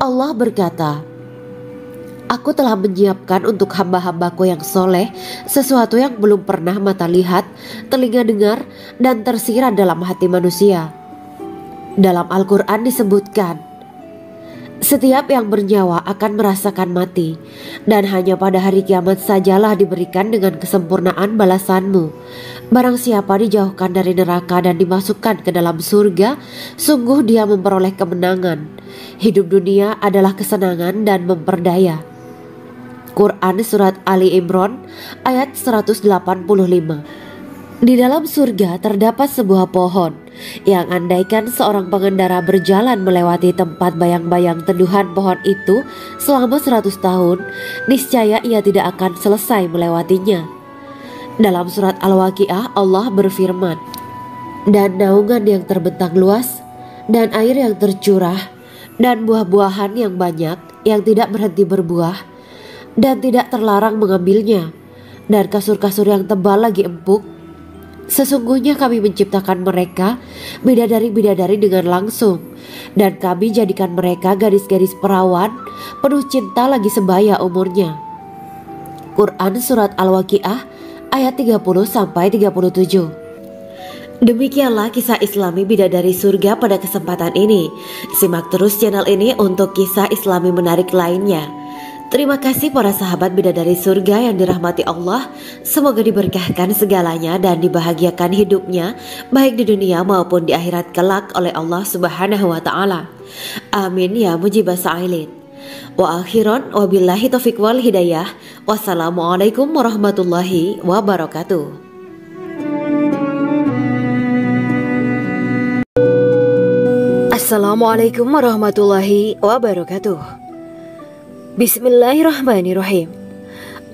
Allah berkata, Aku telah menyiapkan untuk hamba-hambaku yang soleh sesuatu yang belum pernah mata lihat, telinga dengar, dan tersirat dalam hati manusia. Dalam Al-Quran disebutkan, setiap yang bernyawa akan merasakan mati, dan hanya pada hari kiamat sajalah diberikan dengan kesempurnaan balasanmu. Barang siapa dijauhkan dari neraka dan dimasukkan ke dalam surga, sungguh dia memperoleh kemenangan. Hidup dunia adalah kesenangan dan memperdaya. Quran Surat Ali Imran ayat 185. Di dalam surga terdapat sebuah pohon yang andaikan seorang pengendara berjalan melewati tempat bayang-bayang teduhan pohon itu selama 100 tahun, niscaya ia tidak akan selesai melewatinya. Dalam surat Al-Waqiah Allah berfirman, dan naungan yang terbentang luas, dan air yang tercurah, dan buah-buahan yang banyak yang tidak berhenti berbuah, dan tidak terlarang mengambilnya, dan kasur-kasur yang tebal lagi empuk. Sesungguhnya kami menciptakan mereka bidadari-bidadari dengan langsung, dan kami jadikan mereka gadis-gadis perawan penuh cinta lagi sebaya umurnya. Quran Surat Al-Waqiah ayat 30-37. Demikianlah kisah Islami bidadari surga pada kesempatan ini. Simak terus channel ini untuk kisah Islami menarik lainnya. Terima kasih para sahabat bidadari surga yang dirahmati Allah. Semoga diberkahkan segalanya dan dibahagiakan hidupnya, baik di dunia maupun di akhirat kelak oleh Allah Subhanahu wa Ta'ala. Amin ya mujibah sa'ilin. Wa akhiran wabillahi taufiq wal hidayah. Wassalamualaikum warahmatullahi wabarakatuh. Assalamualaikum warahmatullahi wabarakatuh. Bismillahirrahmanirrahim.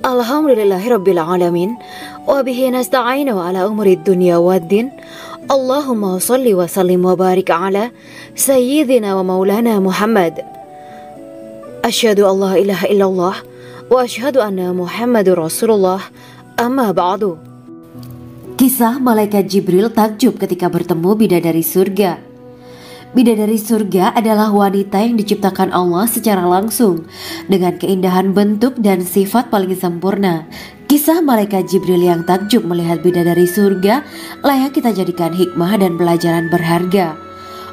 Alhamdulillahirabbil alamin wa bihi nasta'inu ala umuri dunya waddin. Allahumma shalli wa sallim wa barik ala sayyidina wa maulana Muhammad. Asyhadu an la ilaha illallah wa asyhadu anna Muhammadur Rasulullah. Amma ba'du. Kisah malaikat Jibril takjub ketika bertemu bidadari surga. Bidadari surga adalah wanita yang diciptakan Allah secara langsung dengan keindahan bentuk dan sifat paling sempurna. Kisah malaikat Jibril yang takjub melihat bidadari surga layak kita jadikan hikmah dan pelajaran berharga.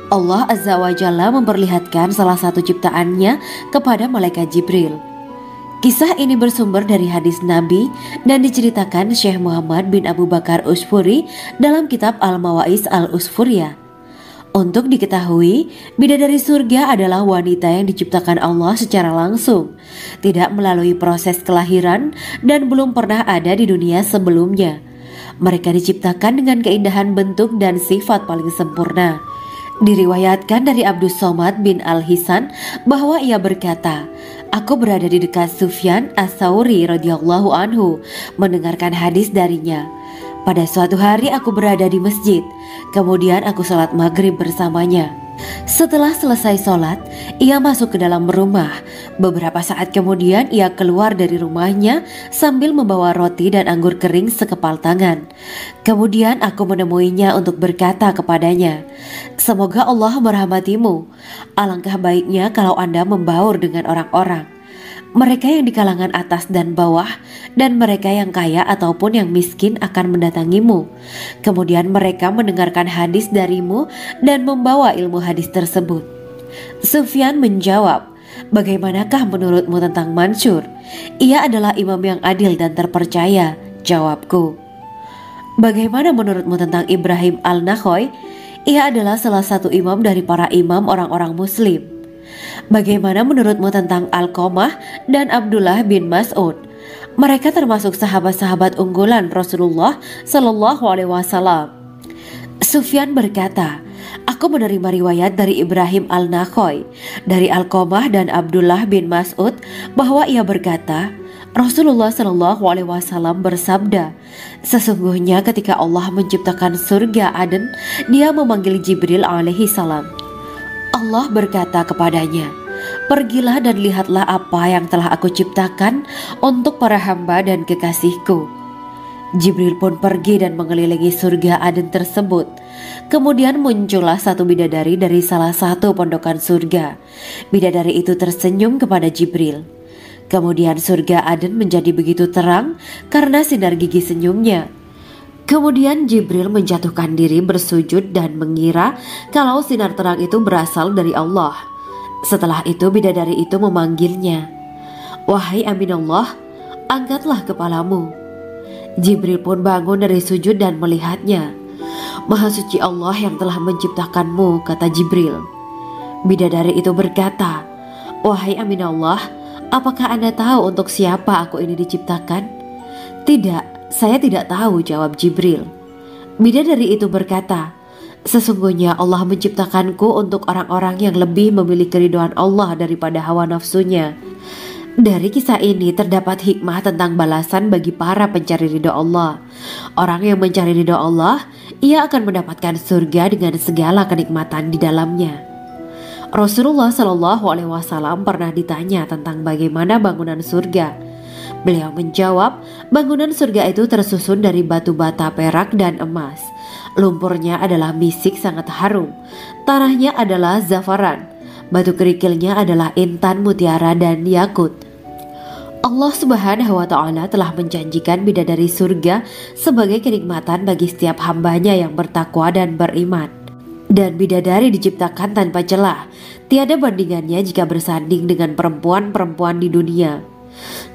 Allah Azza wa Jalla memperlihatkan salah satu ciptaannya kepada malaikat Jibril. Kisah ini bersumber dari hadis Nabi dan diceritakan Syekh Muhammad bin Abu Bakar Usfuri dalam kitab Al-Mawaiz Al-Usfuriyah. Untuk diketahui, bidadari surga adalah wanita yang diciptakan Allah secara langsung, tidak melalui proses kelahiran dan belum pernah ada di dunia sebelumnya. Mereka diciptakan dengan keindahan bentuk dan sifat paling sempurna. Diriwayatkan dari Abdus Somad bin Al-Hisan bahwa ia berkata, Aku berada di dekat Sufyan As-Sauri radhiyallahu anhu mendengarkan hadis darinya. Pada suatu hari aku berada di masjid, kemudian aku sholat maghrib bersamanya. Setelah selesai sholat, ia masuk ke dalam rumah. Beberapa saat kemudian ia keluar dari rumahnya sambil membawa roti dan anggur kering sekepal tangan. Kemudian aku menemuinya untuk berkata kepadanya, Semoga Allah merahmatimu. Alangkah baiknya kalau Anda membaur dengan orang-orang. Mereka yang di kalangan atas dan bawah, dan mereka yang kaya ataupun yang miskin akan mendatangimu. Kemudian mereka mendengarkan hadis darimu dan membawa ilmu hadis tersebut. Sufyan menjawab, Bagaimanakah menurutmu tentang Mansur? Ia adalah imam yang adil dan terpercaya. Jawabku. Bagaimana menurutmu tentang Ibrahim Al-Nakhoy? Ia adalah salah satu imam dari para imam orang-orang muslim. Bagaimana menurutmu tentang Alqamah dan Abdullah bin Mas'ud? Mereka termasuk sahabat-sahabat unggulan Rasulullah Sallallahu Alaihi Wasallam. Sufyan berkata, Aku menerima riwayat dari Ibrahim Al-Nakhoy, dari Alqamah dan Abdullah bin Mas'ud bahwa ia berkata, Rasulullah Sallallahu Alaihi Wasallam bersabda, Sesungguhnya ketika Allah menciptakan surga Aden, Dia memanggil Jibril alaihi salam. Allah berkata kepadanya, Pergilah dan lihatlah apa yang telah aku ciptakan untuk para hamba dan kekasihku. Jibril pun pergi dan mengelilingi surga Aden tersebut. Kemudian muncullah satu bidadari dari salah satu pondokan surga. Bidadari itu tersenyum kepada Jibril. Kemudian surga Aden menjadi begitu terang karena sinar gigi senyumnya. Kemudian Jibril menjatuhkan diri bersujud dan mengira kalau sinar terang itu berasal dari Allah. Setelah itu bidadari itu memanggilnya, "Wahai Aminullah, angkatlah kepalamu." Jibril pun bangun dari sujud dan melihatnya. "Maha suci Allah yang telah menciptakanmu," kata Jibril. Bidadari itu berkata, "Wahai Aminullah, apakah Anda tahu untuk siapa aku ini diciptakan?" "Tidak, saya tidak tahu," jawab Jibril. Bidadari itu berkata, "Sesungguhnya Allah menciptakanku untuk orang-orang yang lebih memilih keridhaan Allah daripada hawa nafsunya." Dari kisah ini terdapat hikmah tentang balasan bagi para pencari ridho Allah. Orang yang mencari ridho Allah, ia akan mendapatkan surga dengan segala kenikmatan di dalamnya. Rasulullah Shallallahu Alaihi Wasallam pernah ditanya tentang bagaimana bangunan surga. Beliau menjawab, bangunan surga itu tersusun dari batu bata, perak, dan emas. Lumpurnya adalah misik sangat harum. Tanahnya adalah zafaran. Batu kerikilnya adalah intan, mutiara, dan yakut. Allah Subhanahu wa Ta'ala telah menjanjikan bidadari surga sebagai kenikmatan bagi setiap hambanya yang bertakwa dan beriman. Dan bidadari diciptakan tanpa celah, tiada bandingannya jika bersanding dengan perempuan-perempuan di dunia.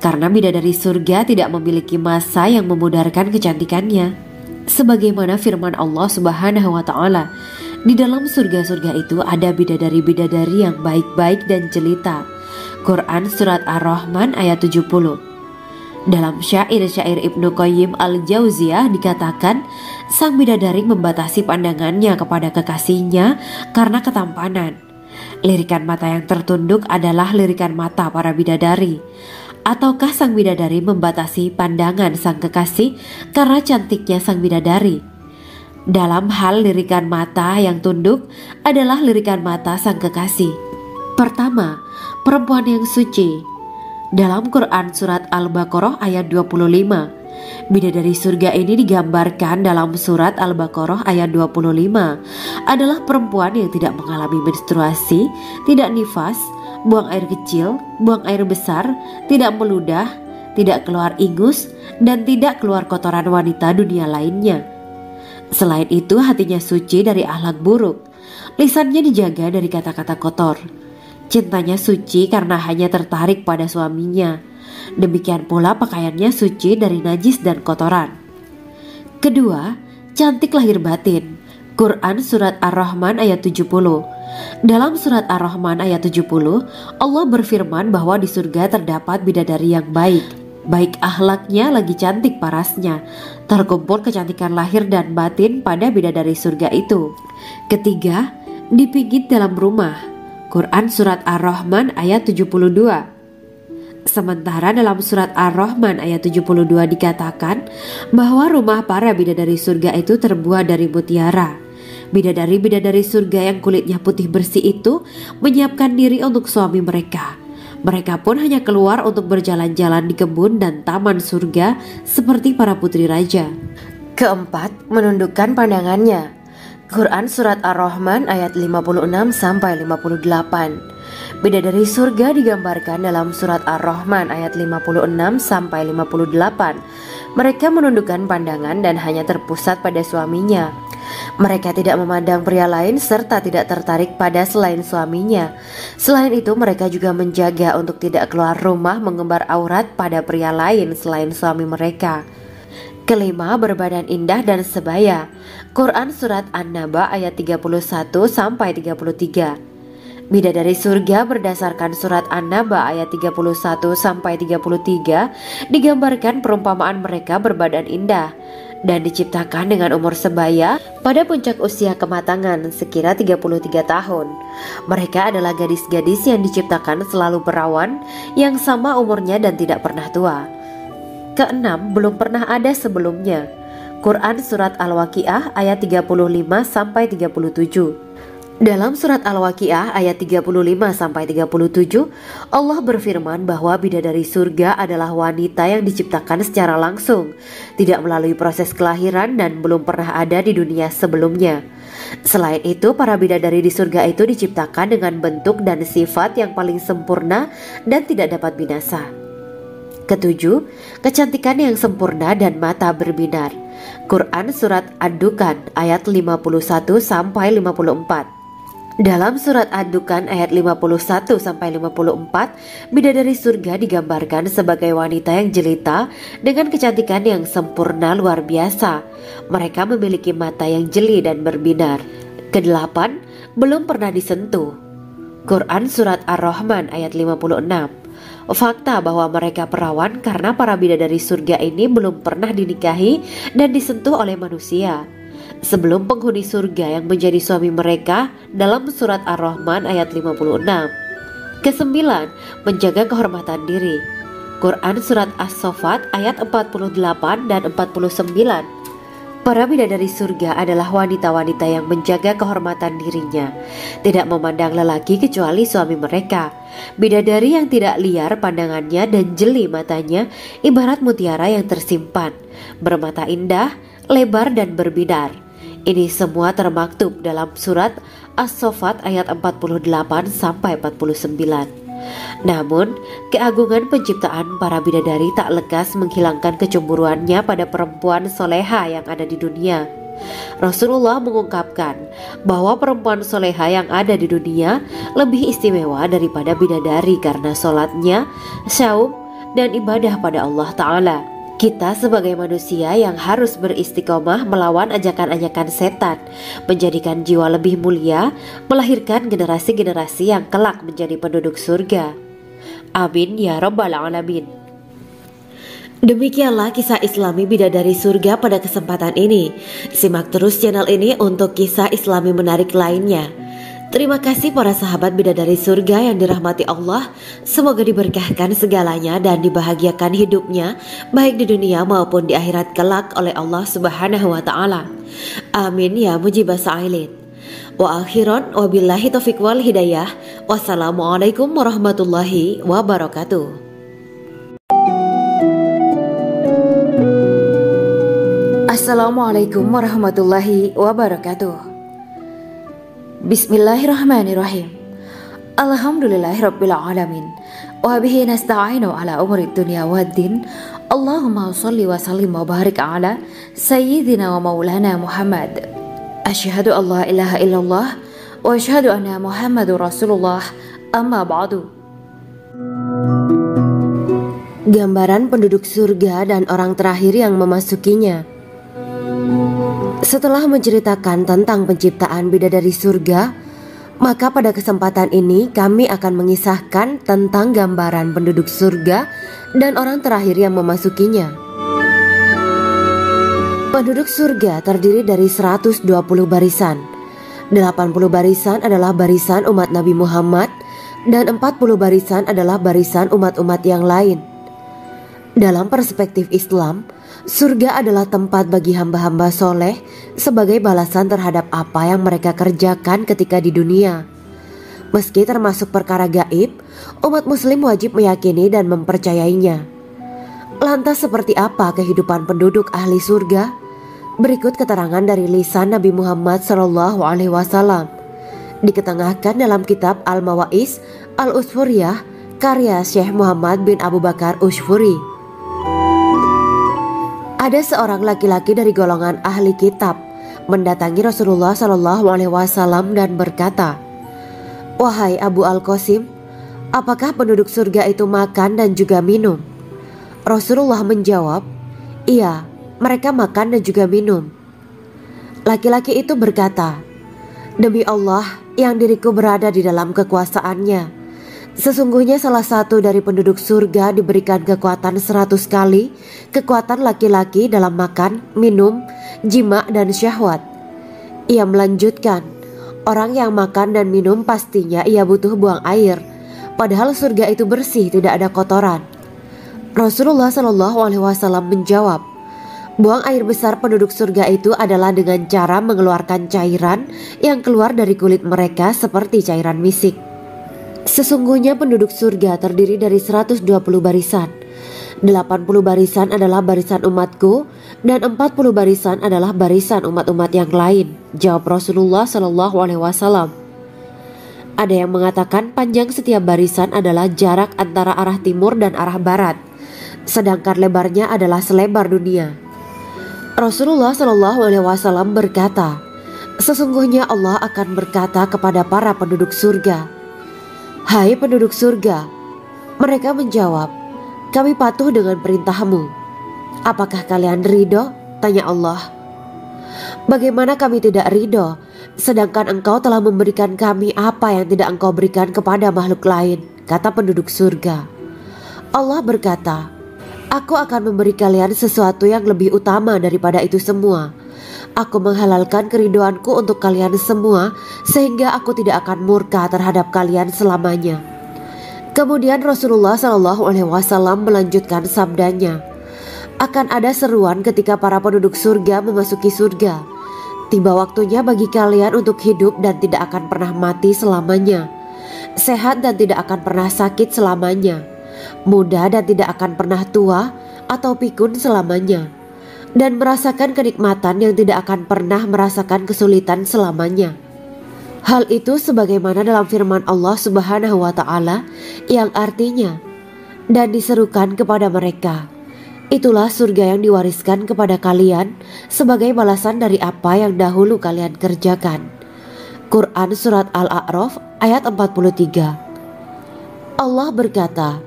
Karena bidadari surga tidak memiliki masa yang memudarkan kecantikannya. Sebagaimana firman Allah Subhanahu wa Ta'ala, di dalam surga-surga itu ada bidadari-bidadari yang baik-baik dan jelita. Quran Surat Ar-Rahman ayat 70. Dalam syair-syair Ibnu Qayyim Al-Jauziyah dikatakan, sang bidadari membatasi pandangannya kepada kekasihnya karena ketampanan. Lirikan mata yang tertunduk adalah lirikan mata para bidadari. Ataukah sang bidadari membatasi pandangan sang kekasih karena cantiknya sang bidadari? Dalam hal lirikan mata yang tunduk adalah lirikan mata sang kekasih. Pertama, perempuan yang suci. Dalam Quran Surat Al-Baqarah ayat 25, bidadari surga ini digambarkan dalam Surat Al-Baqarah ayat 25 adalah perempuan yang tidak mengalami menstruasi, tidak nifas, buang air kecil, buang air besar, tidak meludah, tidak keluar ingus, dan tidak keluar kotoran wanita dunia lainnya. Selain itu, hatinya suci dari akhlak buruk, lisannya dijaga dari kata-kata kotor. Cintanya suci karena hanya tertarik pada suaminya. Demikian pula pakaiannya suci dari najis dan kotoran. Kedua, cantik lahir batin. Quran Surat Ar-Rahman ayat 70. Dalam Surat Ar-Rahman ayat 70, Allah berfirman bahwa di surga terdapat bidadari yang baik. Baik akhlaknya lagi cantik parasnya. Terkumpul kecantikan lahir dan batin pada bidadari surga itu. Ketiga, dipijit dalam rumah. Quran Surat Ar-Rahman ayat 72. Sementara dalam Surat Ar-Rahman ayat 72 dikatakan bahwa rumah para bidadari surga itu terbuat dari mutiara. Bidadari-bidadari surga yang kulitnya putih bersih itu menyiapkan diri untuk suami mereka. Mereka pun hanya keluar untuk berjalan-jalan di kebun dan taman surga seperti para putri raja. Keempat, menundukkan pandangannya. Quran Surat Ar-Rahman ayat 56-58. Bidadari surga digambarkan dalam Surat Ar-Rahman ayat 56-58. Mereka menundukkan pandangan dan hanya terpusat pada suaminya. Mereka tidak memandang pria lain serta tidak tertarik pada selain suaminya. Selain itu, mereka juga menjaga untuk tidak keluar rumah mengembar aurat pada pria lain selain suami mereka. Kelima, berbadan indah dan sebaya. Quran Surat An-Naba ayat 31-33. Bidadari surga berdasarkan Surat An-Naba ayat 31-33 digambarkan perumpamaan mereka berbadan indah dan diciptakan dengan umur sebaya pada puncak usia kematangan sekira 33 tahun. Mereka adalah gadis-gadis yang diciptakan selalu perawan yang sama umurnya dan tidak pernah tua. Keenam, belum pernah ada sebelumnya. Quran Surat Al-Waqiah ayat 35-37. Dalam surat Al-Waqiah ayat 35-37, Allah berfirman bahwa bidadari surga adalah wanita yang diciptakan secara langsung, tidak melalui proses kelahiran dan belum pernah ada di dunia sebelumnya. Selain itu, para bidadari di surga itu diciptakan dengan bentuk dan sifat yang paling sempurna dan tidak dapat binasa. Ketujuh, kecantikan yang sempurna dan mata berbinar. Quran Surat Ad-Dukhan ayat 51-54. Dalam surat Ad-Dukhan ayat 51-54, bidadari surga digambarkan sebagai wanita yang jelita dengan kecantikan yang sempurna luar biasa. Mereka memiliki mata yang jeli dan berbinar. Kedelapan, belum pernah disentuh. Quran Surat Ar-Rahman ayat 56. Fakta bahwa mereka perawan karena para bidadari surga ini belum pernah dinikahi dan disentuh oleh manusia sebelum penghuni surga yang menjadi suami mereka dalam surat Ar-Rahman ayat 56. Kesembilan, menjaga kehormatan diri. Quran Surat As-Saffat ayat 48 dan 49. Para bidadari surga adalah wanita-wanita yang menjaga kehormatan dirinya, tidak memandang lelaki kecuali suami mereka. Bidadari yang tidak liar pandangannya dan jeli matanya ibarat mutiara yang tersimpan, bermata indah, lebar dan berbinar. Ini semua termaktub dalam surat As-Saffat ayat 48-49. Namun, keagungan penciptaan para bidadari tak lekas menghilangkan kecemburuannya pada perempuan soleha yang ada di dunia. Rasulullah mengungkapkan bahwa perempuan soleha yang ada di dunia lebih istimewa daripada bidadari karena sholatnya, syaum, dan ibadah pada Allah Ta'ala. Kita sebagai manusia yang harus beristiqomah melawan ajakan-ajakan setan, menjadikan jiwa lebih mulia, melahirkan generasi-generasi yang kelak menjadi penduduk surga. Amin ya Rabbal Alamin. Demikianlah kisah Islami bidadari surga pada kesempatan ini. Simak terus channel ini untuk kisah Islami menarik lainnya. Terima kasih para sahabat bidadari surga yang dirahmati Allah. Semoga diberkahkan segalanya dan dibahagiakan hidupnya baik di dunia maupun di akhirat kelak oleh Allah Subhanahu wa Ta'ala. Amin ya mujibah sa'ilin. Wa akhiran wabillahi taufiq wal hidayah. Wassalamualaikum warahmatullahi wabarakatuh. Assalamualaikum warahmatullahi wabarakatuh. Bismillahirrahmanirrahim. Alhamdulillahirabbil alamin. Wa bihi nasta'inu ala umuri dunya waddin. Allahumma shalli wa sallim wa barik ala sayyidina wa maulana Muhammad. Asyhadu an la ilaha illallah wa asyhadu anna Muhammadur Rasulullah. Amma ba'du. Gambaran penduduk surga dan orang terakhir yang memasukinya. Setelah menceritakan tentang penciptaan bidadari surga, maka pada kesempatan ini kami akan mengisahkan tentang gambaran penduduk surga dan orang terakhir yang memasukinya. Penduduk surga terdiri dari 120 barisan. 80 barisan adalah barisan umat Nabi Muhammad dan 40 barisan adalah barisan umat-umat yang lain. Dalam perspektif Islam, surga adalah tempat bagi hamba-hamba soleh sebagai balasan terhadap apa yang mereka kerjakan ketika di dunia. Meski termasuk perkara gaib, umat muslim wajib meyakini dan mempercayainya. Lantas seperti apa kehidupan penduduk ahli surga? Berikut keterangan dari lisan Nabi Muhammad SAW, diketengahkan dalam kitab Al-Mawaiz Al-Usfuriyah karya Syekh Muhammad bin Abu Bakar Ushfuri. Ada seorang laki-laki dari golongan ahli kitab mendatangi Rasulullah SAW dan berkata, "Wahai Abu Al-Qasim, apakah penduduk surga itu makan dan juga minum?" Rasulullah menjawab, "Iya, mereka makan dan juga minum." Laki-laki itu berkata, "Demi Allah yang diriku berada di dalam kekuasaannya, sesungguhnya salah satu dari penduduk surga diberikan kekuatan 100 kali kekuatan laki-laki dalam makan, minum, jima dan syahwat." Ia melanjutkan, "Orang yang makan dan minum pastinya ia butuh buang air, padahal surga itu bersih, tidak ada kotoran." Rasulullah SAW menjawab, Buang air besar penduduk surga itu adalah dengan cara mengeluarkan cairan yang keluar dari kulit mereka seperti cairan misik. Sesungguhnya penduduk surga terdiri dari 120 barisan. 80 barisan adalah barisan umatku dan 40 barisan adalah barisan umat-umat yang lain, jawab Rasulullah SAW. Ada yang mengatakan panjang setiap barisan adalah jarak antara arah timur dan arah barat, sedangkan lebarnya adalah selebar dunia. Rasulullah SAW berkata, sesungguhnya Allah akan berkata kepada para penduduk surga, "Hai penduduk surga." Mereka menjawab, "Kami patuh dengan perintahmu." "Apakah kalian ridho?" tanya Allah. "Bagaimana kami tidak ridho, sedangkan engkau telah memberikan kami apa yang tidak engkau berikan kepada makhluk lain," kata penduduk surga. Allah berkata, "Aku akan memberi kalian sesuatu yang lebih utama daripada itu semua. Aku menghalalkan keridoanku untuk kalian semua sehingga aku tidak akan murka terhadap kalian selamanya." Kemudian Rasulullah SAW melanjutkan sabdanya, "Akan ada seruan ketika para penduduk surga memasuki surga. Tiba waktunya bagi kalian untuk hidup dan tidak akan pernah mati selamanya, sehat dan tidak akan pernah sakit selamanya, muda dan tidak akan pernah tua atau pikun selamanya, dan merasakan kenikmatan yang tidak akan pernah merasakan kesulitan selamanya." Hal itu sebagaimana dalam firman Allah Subhanahu wa Ta'ala yang artinya, "Dan diserukan kepada mereka, itulah surga yang diwariskan kepada kalian sebagai balasan dari apa yang dahulu kalian kerjakan." Quran Surat Al-A'raf ayat 43. Allah berkata,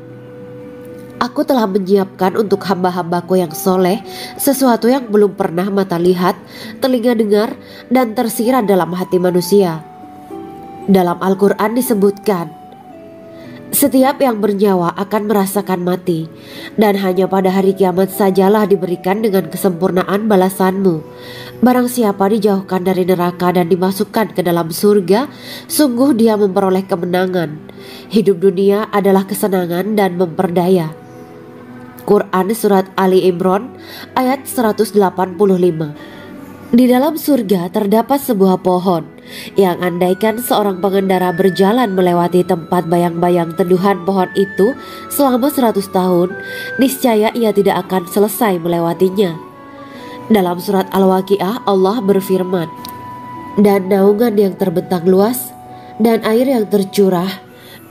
"Aku telah menyiapkan untuk hamba-hambaku yang soleh sesuatu yang belum pernah mata lihat, telinga dengar, dan tersirat dalam hati manusia." Dalam Al-Quran disebutkan, setiap yang bernyawa akan merasakan mati, dan hanya pada hari kiamat sajalah diberikan dengan kesempurnaan balasanmu. Barang siapa dijauhkan dari neraka dan dimasukkan ke dalam surga, sungguh dia memperoleh kemenangan. Hidup dunia adalah kesenangan dan memperdaya. Quran Surat Ali Imran ayat 185. Di dalam surga terdapat sebuah pohon yang andaikan seorang pengendara berjalan melewati tempat bayang-bayang teduhan pohon itu selama 100 tahun, niscaya ia tidak akan selesai melewatinya. Dalam surat Al-Waqiah Allah berfirman, "Dan naungan yang terbentang luas, dan air yang tercurah,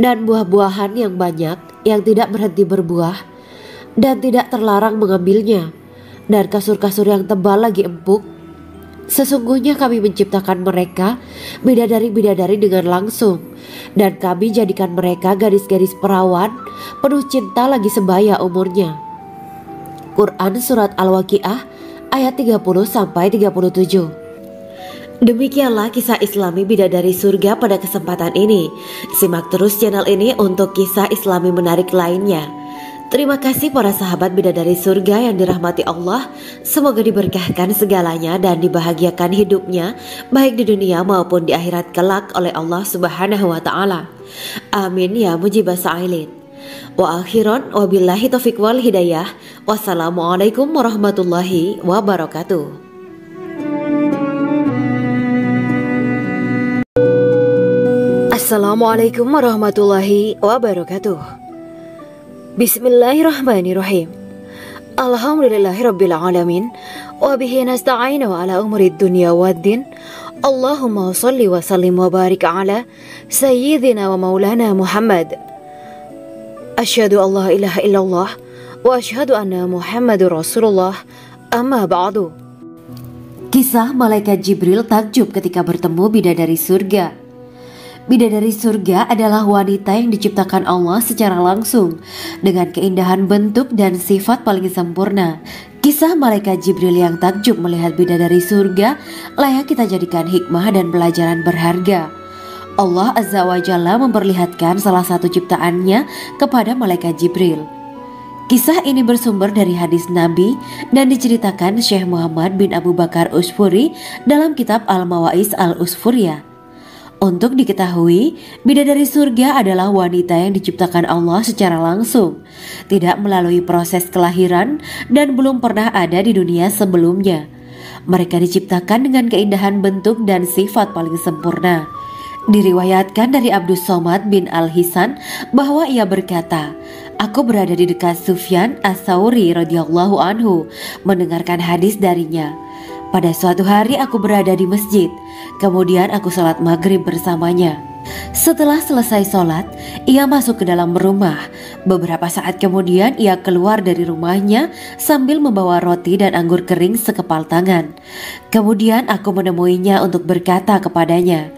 dan buah-buahan yang banyak yang tidak berhenti berbuah, dan tidak terlarang mengambilnya, dan kasur-kasur yang tebal lagi empuk. Sesungguhnya kami menciptakan mereka bidadari-bidadari dengan langsung, dan kami jadikan mereka gadis-gadis perawan penuh cinta lagi sebaya umurnya." Quran Surat Al-Waqiah ayat 30-37. Demikianlah kisah Islami bidadari surga pada kesempatan ini. Simak terus channel ini untuk kisah Islami menarik lainnya. Terima kasih para sahabat bidadari surga yang dirahmati Allah. Semoga diberkahkan segalanya dan dibahagiakan hidupnya, baik di dunia maupun di akhirat kelak oleh Allah Subhanahu wa Ta'ala. Amin ya mujibah sa'ilin. Wa akhiran wabillahi taufiq wal hidayah. Wassalamualaikum warahmatullahi wabarakatuh. Assalamualaikum warahmatullahi wabarakatuh. Bismillahirrahmanirrahim. Alhamdulillahirrabbilalamin. Wabihi nasta'inu ala umuri dunya waddin. Allahumma salli wa sallim wa barik ala Sayyidina wa maulana Muhammad. Asyhadu an la ilaha illallah wa asyhadu anna Muhammadur Rasulullah. Amma ba'du. Kisah Malaikat Jibril takjub ketika bertemu bidadari surga. Bidadari surga adalah wanita yang diciptakan Allah secara langsung dengan keindahan bentuk dan sifat paling sempurna. Kisah Malaikat Jibril yang takjub melihat bidadari surga layak kita jadikan hikmah dan pelajaran berharga. Allah Azza wa Jalla memperlihatkan salah satu ciptaannya kepada Malaikat Jibril. Kisah ini bersumber dari hadis Nabi dan diceritakan Syekh Muhammad bin Abu Bakar Usfuri dalam kitab Al-Mawaiz Al-Usfuriyah. Untuk diketahui, bidadari surga adalah wanita yang diciptakan Allah secara langsung, tidak melalui proses kelahiran dan belum pernah ada di dunia sebelumnya. Mereka diciptakan dengan keindahan bentuk dan sifat paling sempurna. Diriwayatkan dari Abdus Somad bin Al-Hisan bahwa ia berkata, "Aku berada di dekat Sufyan As-Tsauri radhiyallahu anhu mendengarkan hadis darinya. Pada suatu hari aku berada di masjid, kemudian aku sholat maghrib bersamanya. Setelah selesai sholat, ia masuk ke dalam rumah. Beberapa saat kemudian ia keluar dari rumahnya sambil membawa roti dan anggur kering sekepal tangan. Kemudian aku menemuinya untuk berkata kepadanya,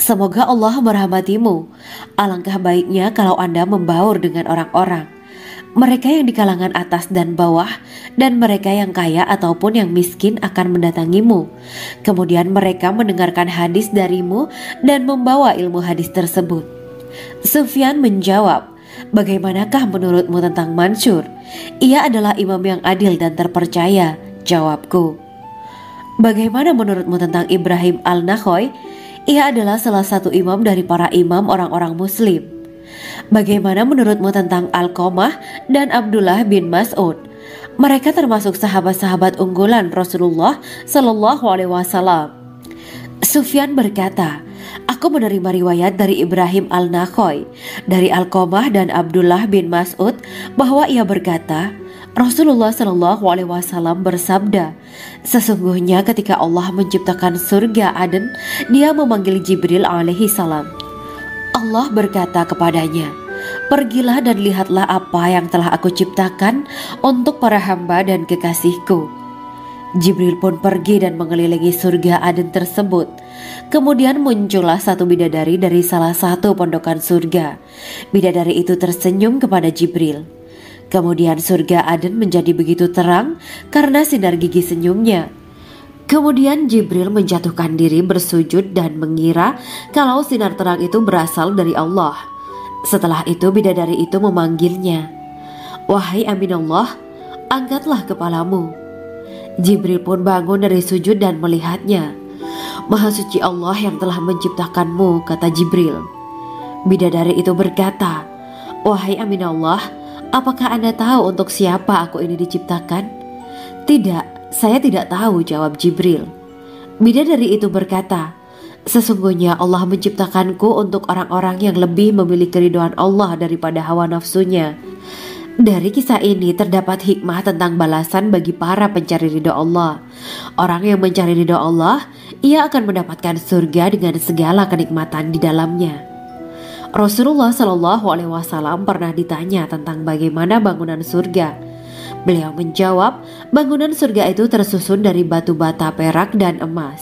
'Semoga Allah merahmatimu. Alangkah baiknya kalau Anda membaur dengan orang-orang. Mereka yang di kalangan atas dan bawah, dan mereka yang kaya ataupun yang miskin akan mendatangimu. Kemudian mereka mendengarkan hadis darimu dan membawa ilmu hadis tersebut.' Sufyan menjawab, 'Bagaimanakah menurutmu tentang Mansur? Ia adalah imam yang adil dan terpercaya.' Jawabku. 'Bagaimana menurutmu tentang Ibrahim Al-Nakhoy? Ia adalah salah satu imam dari para imam orang-orang muslim.' 'Bagaimana menurutmu tentang Alqamah dan Abdullah bin Mas'ud? Mereka termasuk sahabat-sahabat unggulan Rasulullah Shallallahu Alaihi Wasallam.' Sufyan berkata, 'Aku menerima riwayat dari Ibrahim Al-Nakhoy, dari Alqamah dan Abdullah bin Mas'ud bahwa ia berkata, Rasulullah Shallallahu Alaihi Wasallam bersabda, sesungguhnya ketika Allah menciptakan surga Aden, Dia memanggil Jibril alaihi salam. Allah berkata kepadanya, pergilah dan lihatlah apa yang telah aku ciptakan untuk para hamba dan kekasihku. Jibril pun pergi dan mengelilingi surga Aden tersebut. Kemudian muncullah satu bidadari dari salah satu pondokan surga. Bidadari itu tersenyum kepada Jibril. Kemudian surga Aden menjadi begitu terang karena sinar gigi senyumnya. Kemudian Jibril menjatuhkan diri bersujud dan mengira kalau sinar terang itu berasal dari Allah. Setelah itu bidadari itu memanggilnya, wahai Aminullah, angkatlah kepalamu. Jibril pun bangun dari sujud dan melihatnya. Maha suci Allah yang telah menciptakanmu, kata Jibril. Bidadari itu berkata, wahai Aminullah, apakah Anda tahu untuk siapa aku ini diciptakan? Tidak. Saya tidak tahu, jawab Jibril. Bidadari itu berkata, sesungguhnya Allah menciptakanku untuk orang-orang yang lebih memilih keridhaan Allah daripada hawa nafsunya. Dari kisah ini terdapat hikmah tentang balasan bagi para pencari ridho Allah. Orang yang mencari ridho Allah, ia akan mendapatkan surga dengan segala kenikmatan di dalamnya. Rasulullah Shallallahu Alaihi Wasallam pernah ditanya tentang bagaimana bangunan surga. Beliau menjawab, bangunan surga itu tersusun dari batu bata, perak, dan emas.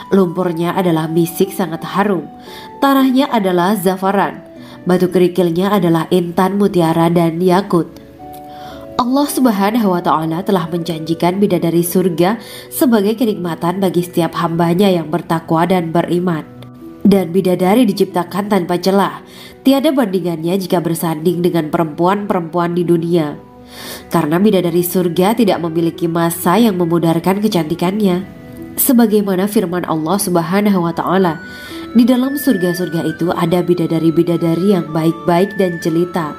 Lumpurnya adalah misik sangat harum. Tanahnya adalah zafaran. Batu kerikilnya adalah intan, mutiara, dan yakut. Allah Subhanahu wa Ta'ala telah menjanjikan bidadari surga sebagai kenikmatan bagi setiap hambanya yang bertakwa dan beriman. Dan bidadari diciptakan tanpa celah. Tiada bandingannya jika bersanding dengan perempuan-perempuan di dunia. Karena bidadari surga tidak memiliki masa yang memudarkan kecantikannya. Sebagaimana firman Allah Subhanahu wa Ta'ala, di dalam surga-surga itu ada bidadari-bidadari yang baik-baik dan jelita.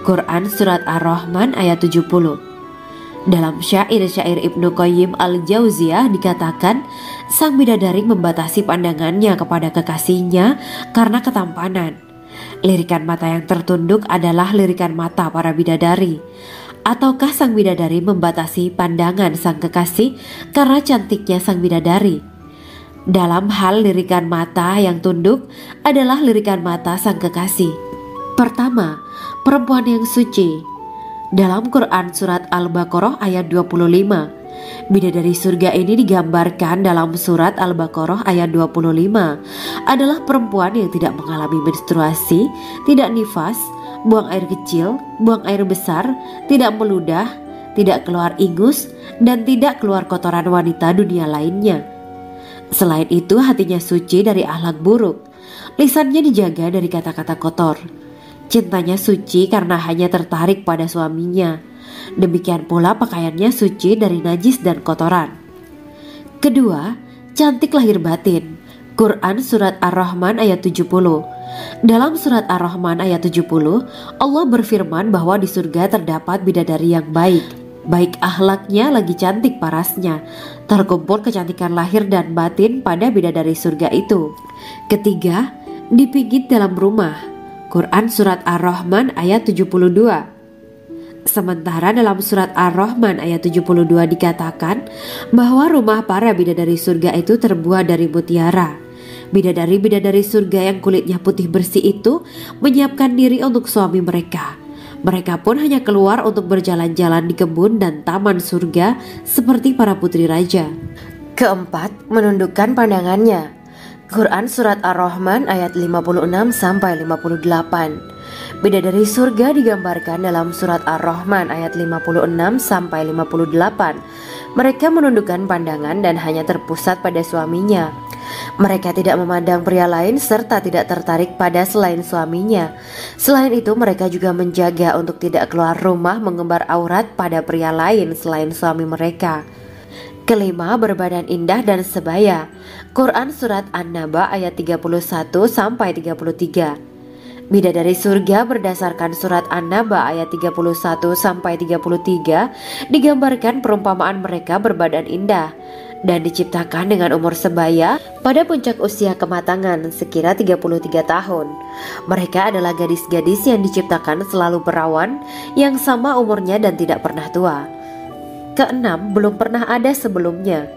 Quran Surat Ar-Rahman ayat 70. Dalam syair-syair Ibnu Qayyim Al-Jauziyah dikatakan, sang bidadari membatasi pandangannya kepada kekasihnya karena ketampanan. Lirikan mata yang tertunduk adalah lirikan mata para bidadari. Ataukah sang bidadari membatasi pandangan sang kekasih karena cantiknya sang bidadari? Dalam hal lirikan mata yang tunduk adalah lirikan mata sang kekasih. Pertama, perempuan yang suci. Dalam Quran Surat Al-Baqarah ayat 25, bidadari surga ini digambarkan dalam Surat Al-Baqarah ayat 25 adalah perempuan yang tidak mengalami menstruasi, tidak nifas, buang air kecil, buang air besar, tidak meludah, tidak keluar ingus, dan tidak keluar kotoran wanita dunia lainnya. Selain itu hatinya suci dari akhlak buruk, lisannya dijaga dari kata-kata kotor. Cintanya suci karena hanya tertarik pada suaminya. Demikian pula pakaiannya suci dari najis dan kotoran. Kedua, cantik lahir batin. Quran Surat Ar-Rahman ayat 70. Dalam Surat Ar-Rahman ayat 70, Allah berfirman bahwa di surga terdapat bidadari yang baik. Baik akhlaknya lagi cantik parasnya. Terkumpul kecantikan lahir dan batin pada bidadari surga itu. Ketiga, dipijit dalam rumah. Quran Surat Ar-Rahman ayat 72. Sementara dalam Surat Ar-Rahman ayat 72 dikatakan bahwa rumah para bidadari surga itu terbuat dari mutiara. Bidadari-bidadari surga yang kulitnya putih bersih itu menyiapkan diri untuk suami mereka. Mereka pun hanya keluar untuk berjalan-jalan di kebun dan taman surga seperti para putri raja. Keempat, menundukkan pandangannya. Quran Surat Ar-Rahman ayat 56-58. Bidadari surga digambarkan dalam Surat Ar-Rahman ayat 56-58. Mereka menundukkan pandangan dan hanya terpusat pada suaminya. Mereka tidak memandang pria lain serta tidak tertarik pada selain suaminya. Selain itu, mereka juga menjaga untuk tidak keluar rumah mengembar aurat pada pria lain selain suami mereka. Kelima, berbadan indah dan sebaya. Quran Surat An-Naba ayat 31-33. Bidadari surga berdasarkan Surat An-Naba ayat 31-33 digambarkan perumpamaan mereka berbadan indah dan diciptakan dengan umur sebaya pada puncak usia kematangan sekira 33 tahun. Mereka adalah gadis-gadis yang diciptakan selalu perawan, yang sama umurnya dan tidak pernah tua. Keenam, belum pernah ada sebelumnya.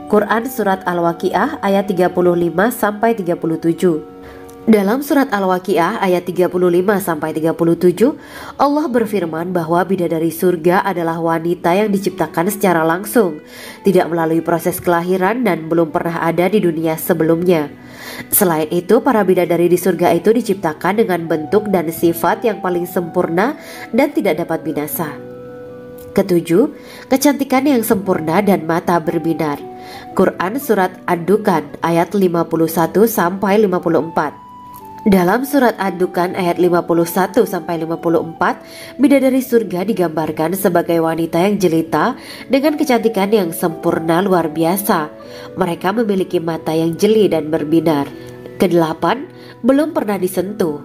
Quran Surat Al-Waqiah ayat 35-37. Dalam Surat Al-Waqiah ayat 35-37, Allah berfirman bahwa bidadari surga adalah wanita yang diciptakan secara langsung, tidak melalui proses kelahiran dan belum pernah ada di dunia sebelumnya. Selain itu, para bidadari di surga itu diciptakan dengan bentuk dan sifat yang paling sempurna dan tidak dapat binasa. Ketujuh, kecantikan yang sempurna dan mata berbinar. Quran Surat Ad-Dukan ayat 51-54. Dalam Surat Ad-Dukan ayat 51-54, bidadari surga digambarkan sebagai wanita yang jelita dengan kecantikan yang sempurna luar biasa. Mereka memiliki mata yang jeli dan berbinar. Kedelapan, belum pernah disentuh.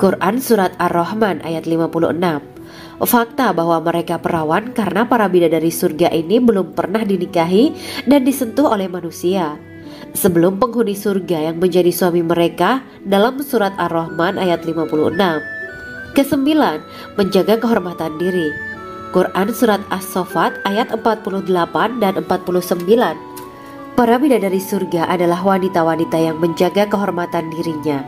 Quran Surat Ar-Rahman ayat 56. Fakta bahwa mereka perawan karena para bidadari surga ini belum pernah dinikahi dan disentuh oleh manusia sebelum penghuni surga yang menjadi suami mereka dalam Surat Ar-Rahman ayat 56. Kesembilan, menjaga kehormatan diri. Quran Surat As-Saffat ayat 48 dan 49. Para bidadari surga adalah wanita-wanita yang menjaga kehormatan dirinya,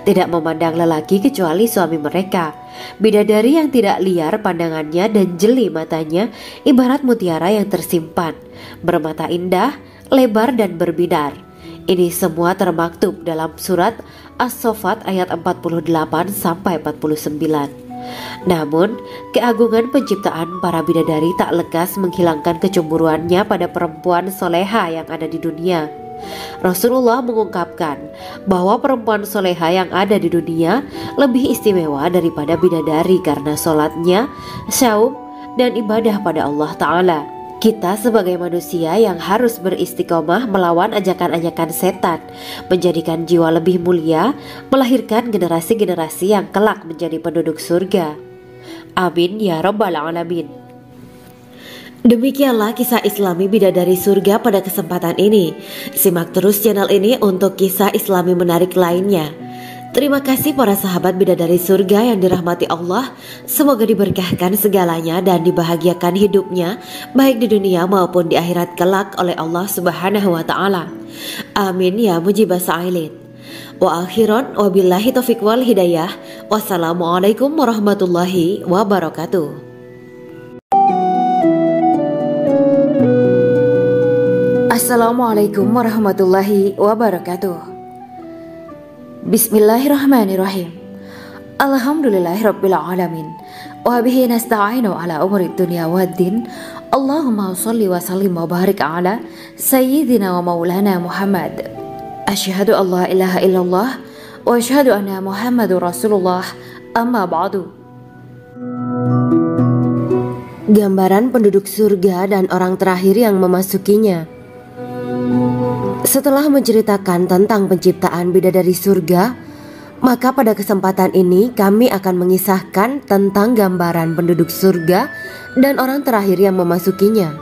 tidak memandang lelaki kecuali suami mereka. Bidadari yang tidak liar pandangannya dan jeli matanya ibarat mutiara yang tersimpan, bermata indah, lebar dan berbinar. Ini semua termaktub dalam Surat As-Saffat ayat 48-49. Namun, keagungan penciptaan para bidadari tak lekas menghilangkan kecemburuannya pada perempuan soleha yang ada di dunia. Rasulullah mengungkapkan bahwa perempuan soleha yang ada di dunia lebih istimewa daripada bidadari karena sholatnya, syaum, dan ibadah pada Allah Ta'ala. Kita sebagai manusia yang harus beristiqomah melawan ajakan-ajakan setan, menjadikan jiwa lebih mulia, melahirkan generasi-generasi yang kelak menjadi penduduk surga. Amin ya Rabbal Alamin. Demikianlah kisah Islami bidadari surga pada kesempatan ini. Simak terus channel ini untuk kisah Islami menarik lainnya. Terima kasih para sahabat bidadari surga yang dirahmati Allah. Semoga diberkahkan segalanya dan dibahagiakan hidupnya baik di dunia maupun di akhirat kelak oleh Allah Subhanahu wa Ta'ala. Amin ya mujibah sa'ilin. Wa akhiran wabillahi taufiq wal hidayah. Wassalamualaikum warahmatullahi wabarakatuh. Assalamualaikum warahmatullahi wabarakatuh. Bismillahirrahmanirrahim. Alhamdulillahirabbil alamin. Wa bihi nasta'inu ala umuri dunya waddin. Allahumma shalli wa sallim wa barik ala sayyidina wa maulana Muhammad. Asyhadu an la ilaha illallah wa asyhadu anna Muhammadur Rasulullah. Amma ba'du. Gambaran penduduk surga dan orang terakhir yang memasukinya. Setelah menceritakan tentang penciptaan bidadari surga, maka pada kesempatan ini kami akan mengisahkan tentang gambaran penduduk surga dan orang terakhir yang memasukinya.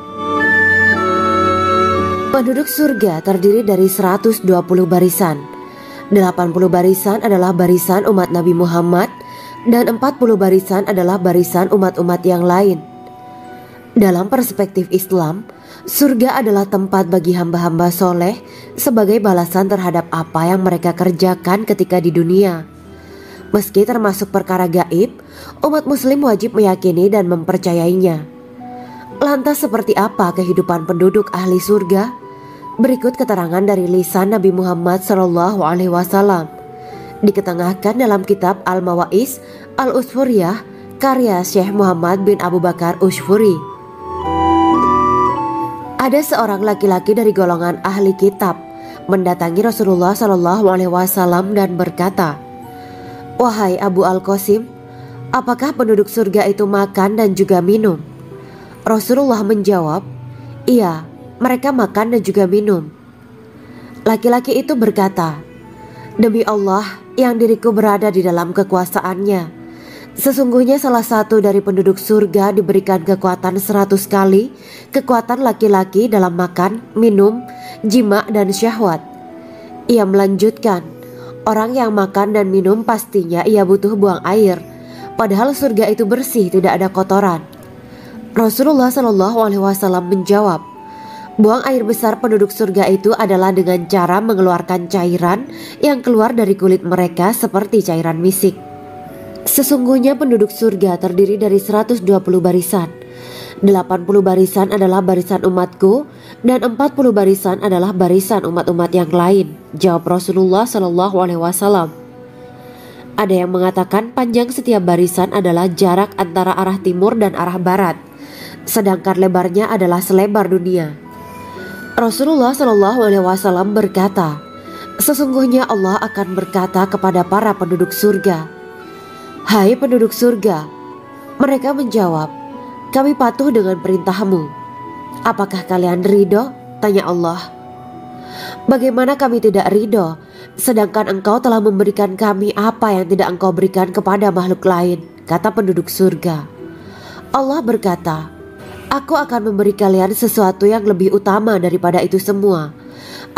Penduduk surga terdiri dari 120 barisan. 80 barisan adalah barisan umat Nabi Muhammad dan 40 barisan adalah barisan umat-umat yang lain. Dalam perspektif Islam, surga adalah tempat bagi hamba-hamba soleh sebagai balasan terhadap apa yang mereka kerjakan ketika di dunia. Meski termasuk perkara gaib, umat muslim wajib meyakini dan mempercayainya. Lantas seperti apa kehidupan penduduk ahli surga? Berikut keterangan dari lisan Nabi Muhammad SAW, diketengahkan dalam kitab Al-Mawaiz Al-Usfuriyah karya Syekh Muhammad bin Abu Bakar Ushfuri. Ada seorang laki-laki dari golongan ahli kitab mendatangi Rasulullah SAW dan berkata, "Wahai Abu Al-Qasim, apakah penduduk surga itu makan dan juga minum?" Rasulullah menjawab, "Iya, mereka makan dan juga minum." Laki-laki itu berkata, "Demi Allah yang diriku berada di dalam kekuasaannya, sesungguhnya salah satu dari penduduk surga diberikan kekuatan 100 kali kekuatan laki-laki dalam makan, minum, jima, dan syahwat." Ia melanjutkan, "Orang yang makan dan minum pastinya ia butuh buang air, padahal surga itu bersih, tidak ada kotoran." Rasulullah SAW menjawab, "Buang air besar penduduk surga itu adalah dengan cara mengeluarkan cairan yang keluar dari kulit mereka seperti cairan misik." Sesungguhnya penduduk surga terdiri dari 120 barisan. 80 barisan adalah barisan umatku dan 40 barisan adalah barisan umat-umat yang lain, jawab Rasulullah SAW. Ada yang mengatakan panjang setiap barisan adalah jarak antara arah timur dan arah barat, sedangkan lebarnya adalah selebar dunia. Rasulullah SAW berkata, "Sesungguhnya Allah akan berkata kepada para penduduk surga, 'Hai penduduk surga,' mereka menjawab, 'Kami patuh dengan perintahmu.' 'Apakah kalian ridho?' tanya Allah. 'Bagaimana kami tidak ridho, sedangkan engkau telah memberikan kami apa yang tidak engkau berikan kepada makhluk lain,' kata penduduk surga. Allah berkata, 'Aku akan memberi kalian sesuatu yang lebih utama daripada itu semua.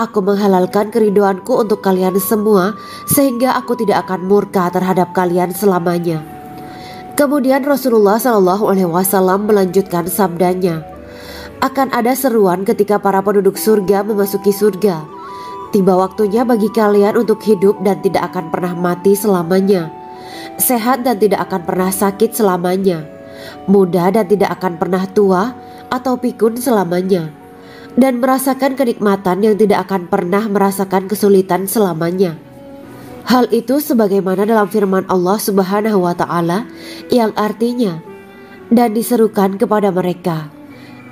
Aku menghalalkan keridoanku untuk kalian semua sehingga aku tidak akan murka terhadap kalian selamanya.'" Kemudian Rasulullah SAW melanjutkan sabdanya, "Akan ada seruan ketika para penduduk surga memasuki surga. Tiba waktunya bagi kalian untuk hidup dan tidak akan pernah mati selamanya, sehat dan tidak akan pernah sakit selamanya, muda dan tidak akan pernah tua atau pikun selamanya, dan merasakan kenikmatan yang tidak akan pernah merasakan kesulitan selamanya." Hal itu sebagaimana dalam firman Allah Subhanahu wa Ta'ala yang artinya, "Dan diserukan kepada mereka,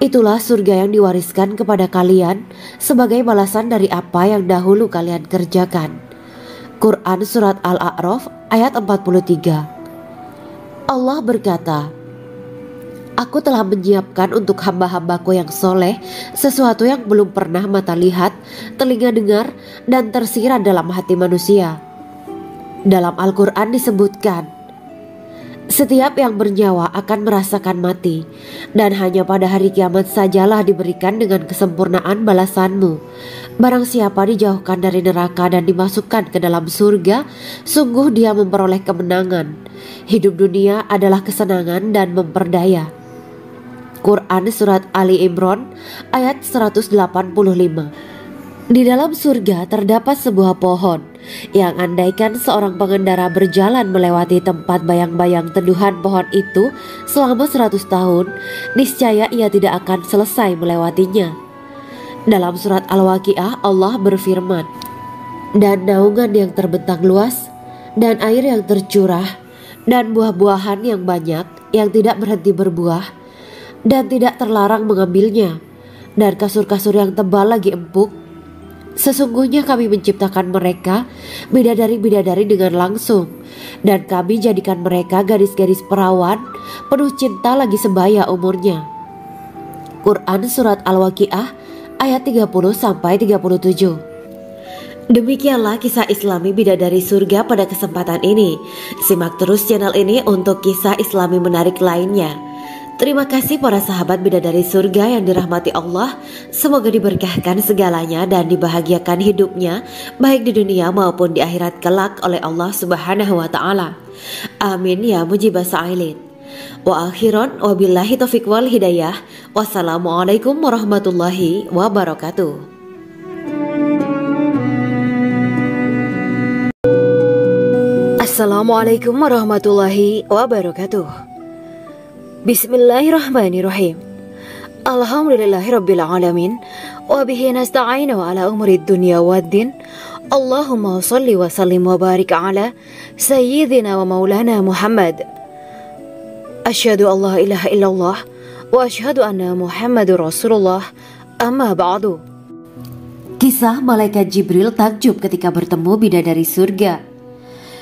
itulah surga yang diwariskan kepada kalian sebagai balasan dari apa yang dahulu kalian kerjakan." Quran Surat Al-A'raf ayat 43. Allah berkata, "Aku telah menyiapkan untuk hamba-hambaku yang soleh sesuatu yang belum pernah mata lihat, telinga dengar, dan tersirat dalam hati manusia." Dalam Al-Quran disebutkan, "Setiap yang bernyawa akan merasakan mati, dan hanya pada hari kiamat sajalah diberikan dengan kesempurnaan balasanmu. Barang siapa dijauhkan dari neraka dan dimasukkan ke dalam surga, sungguh dia memperoleh kemenangan. Hidup dunia adalah kesenangan dan memperdaya." Quran Surat Ali Imran ayat 185. Di dalam surga terdapat sebuah pohon yang andaikan seorang pengendara berjalan melewati tempat bayang-bayang teduhan pohon itu selama 100 tahun, niscaya ia tidak akan selesai melewatinya. Dalam surat Al-Waqiah Allah berfirman, "Dan naungan yang terbentang luas, dan air yang tercurah, dan buah-buahan yang banyak yang tidak berhenti berbuah, dan tidak terlarang mengambilnya, dan kasur-kasur yang tebal lagi empuk. Sesungguhnya kami menciptakan mereka bidadari-bidadari dengan langsung, dan kami jadikan mereka gadis-gadis perawan penuh cinta lagi sebaya umurnya." Quran Surat Al-Waqiah ayat 30-37. Demikianlah kisah Islami Bidadari Surga pada kesempatan ini. Simak terus channel ini untuk kisah Islami menarik lainnya. Terima kasih para sahabat Bidadari Surga yang dirahmati Allah. Semoga diberkahkan segalanya dan dibahagiakan hidupnya, baik di dunia maupun di akhirat kelak oleh Allah Subhanahu wa Ta'ala. Amin ya mujibah sa'ilin. Wa akhiran wabillahi taufiq wal hidayah. Wassalamualaikum warahmatullahi wabarakatuh. Assalamualaikum warahmatullahi wabarakatuh. Bismillahirrahmanirrahim. Alhamdulillahirabbil alamin wa bihi nasta'inu ala umuri dunya waddin. Allahumma shalli wa sallim wa barik ala sayyidina wa maulana Muhammad. Asyhadu an la ilaha illallah wa asyhadu anna Muhammadur Rasulullah. Amma ba'du. Kisah malaikat Jibril takjub ketika bertemu bidadari surga.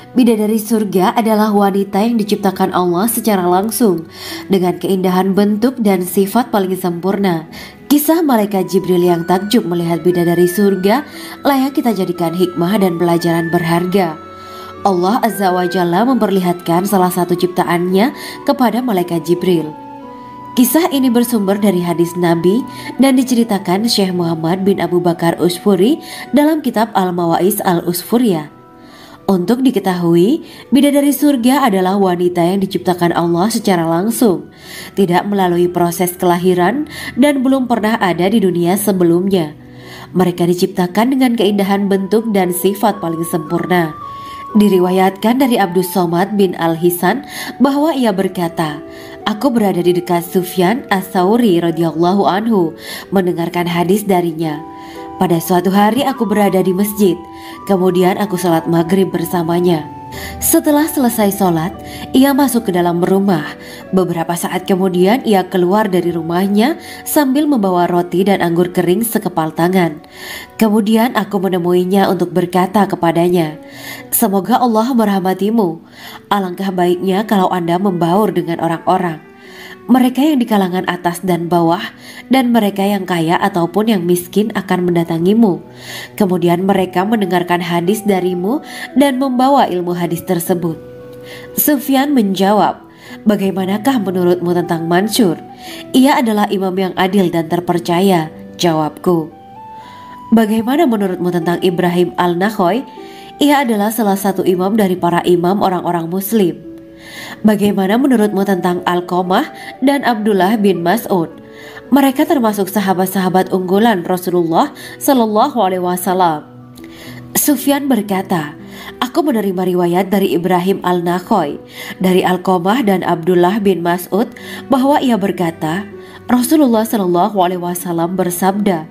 Bidadari surga adalah wanita yang diciptakan Allah secara langsung dengan keindahan bentuk dan sifat paling sempurna. Kisah malaikat Jibril yang takjub melihat bidadari surga layak kita jadikan hikmah dan pelajaran berharga. Allah Azza wa Jalla memperlihatkan salah satu ciptaannya kepada malaikat Jibril. Kisah ini bersumber dari hadis Nabi dan diceritakan Syekh Muhammad bin Abu Bakar Usfuri dalam kitab Al-Mawaiz Al-Usfuriyah. Untuk diketahui, bidadari surga adalah wanita yang diciptakan Allah secara langsung, tidak melalui proses kelahiran dan belum pernah ada di dunia sebelumnya. Mereka diciptakan dengan keindahan bentuk dan sifat paling sempurna. Diriwayatkan dari Abdus Somad bin Al-Hisan bahwa ia berkata, "Aku berada di dekat Sufyan As-Sauri radhiyallahu anhu mendengarkan hadis darinya. Pada suatu hari aku berada di masjid, kemudian aku sholat maghrib bersamanya. Setelah selesai sholat, ia masuk ke dalam rumah. Beberapa saat kemudian ia keluar dari rumahnya sambil membawa roti dan anggur kering sekepal tangan. Kemudian aku menemuinya untuk berkata kepadanya, 'Semoga Allah merahmatimu. Alangkah baiknya kalau Anda membaur dengan orang-orang. Mereka yang di kalangan atas dan bawah, dan mereka yang kaya ataupun yang miskin akan mendatangimu. Kemudian mereka mendengarkan hadis darimu dan membawa ilmu hadis tersebut.' Sufyan menjawab, 'Bagaimanakah menurutmu tentang Mansur? Ia adalah imam yang adil dan terpercaya.' Jawabku. 'Bagaimana menurutmu tentang Ibrahim Al-Nakhoy? Ia adalah salah satu imam dari para imam orang-orang muslim.' Bagaimana menurutmu tentang Alqamah dan Abdullah bin Mas'ud? Mereka termasuk sahabat-sahabat unggulan Rasulullah Sallallahu Alaihi Wasallam.' Sufyan berkata, 'Aku menerima riwayat dari Ibrahim Al-Nakhoy, dari Alqamah dan Abdullah bin Mas'ud bahwa ia berkata, Rasulullah Sallallahu Alaihi Wasallam bersabda,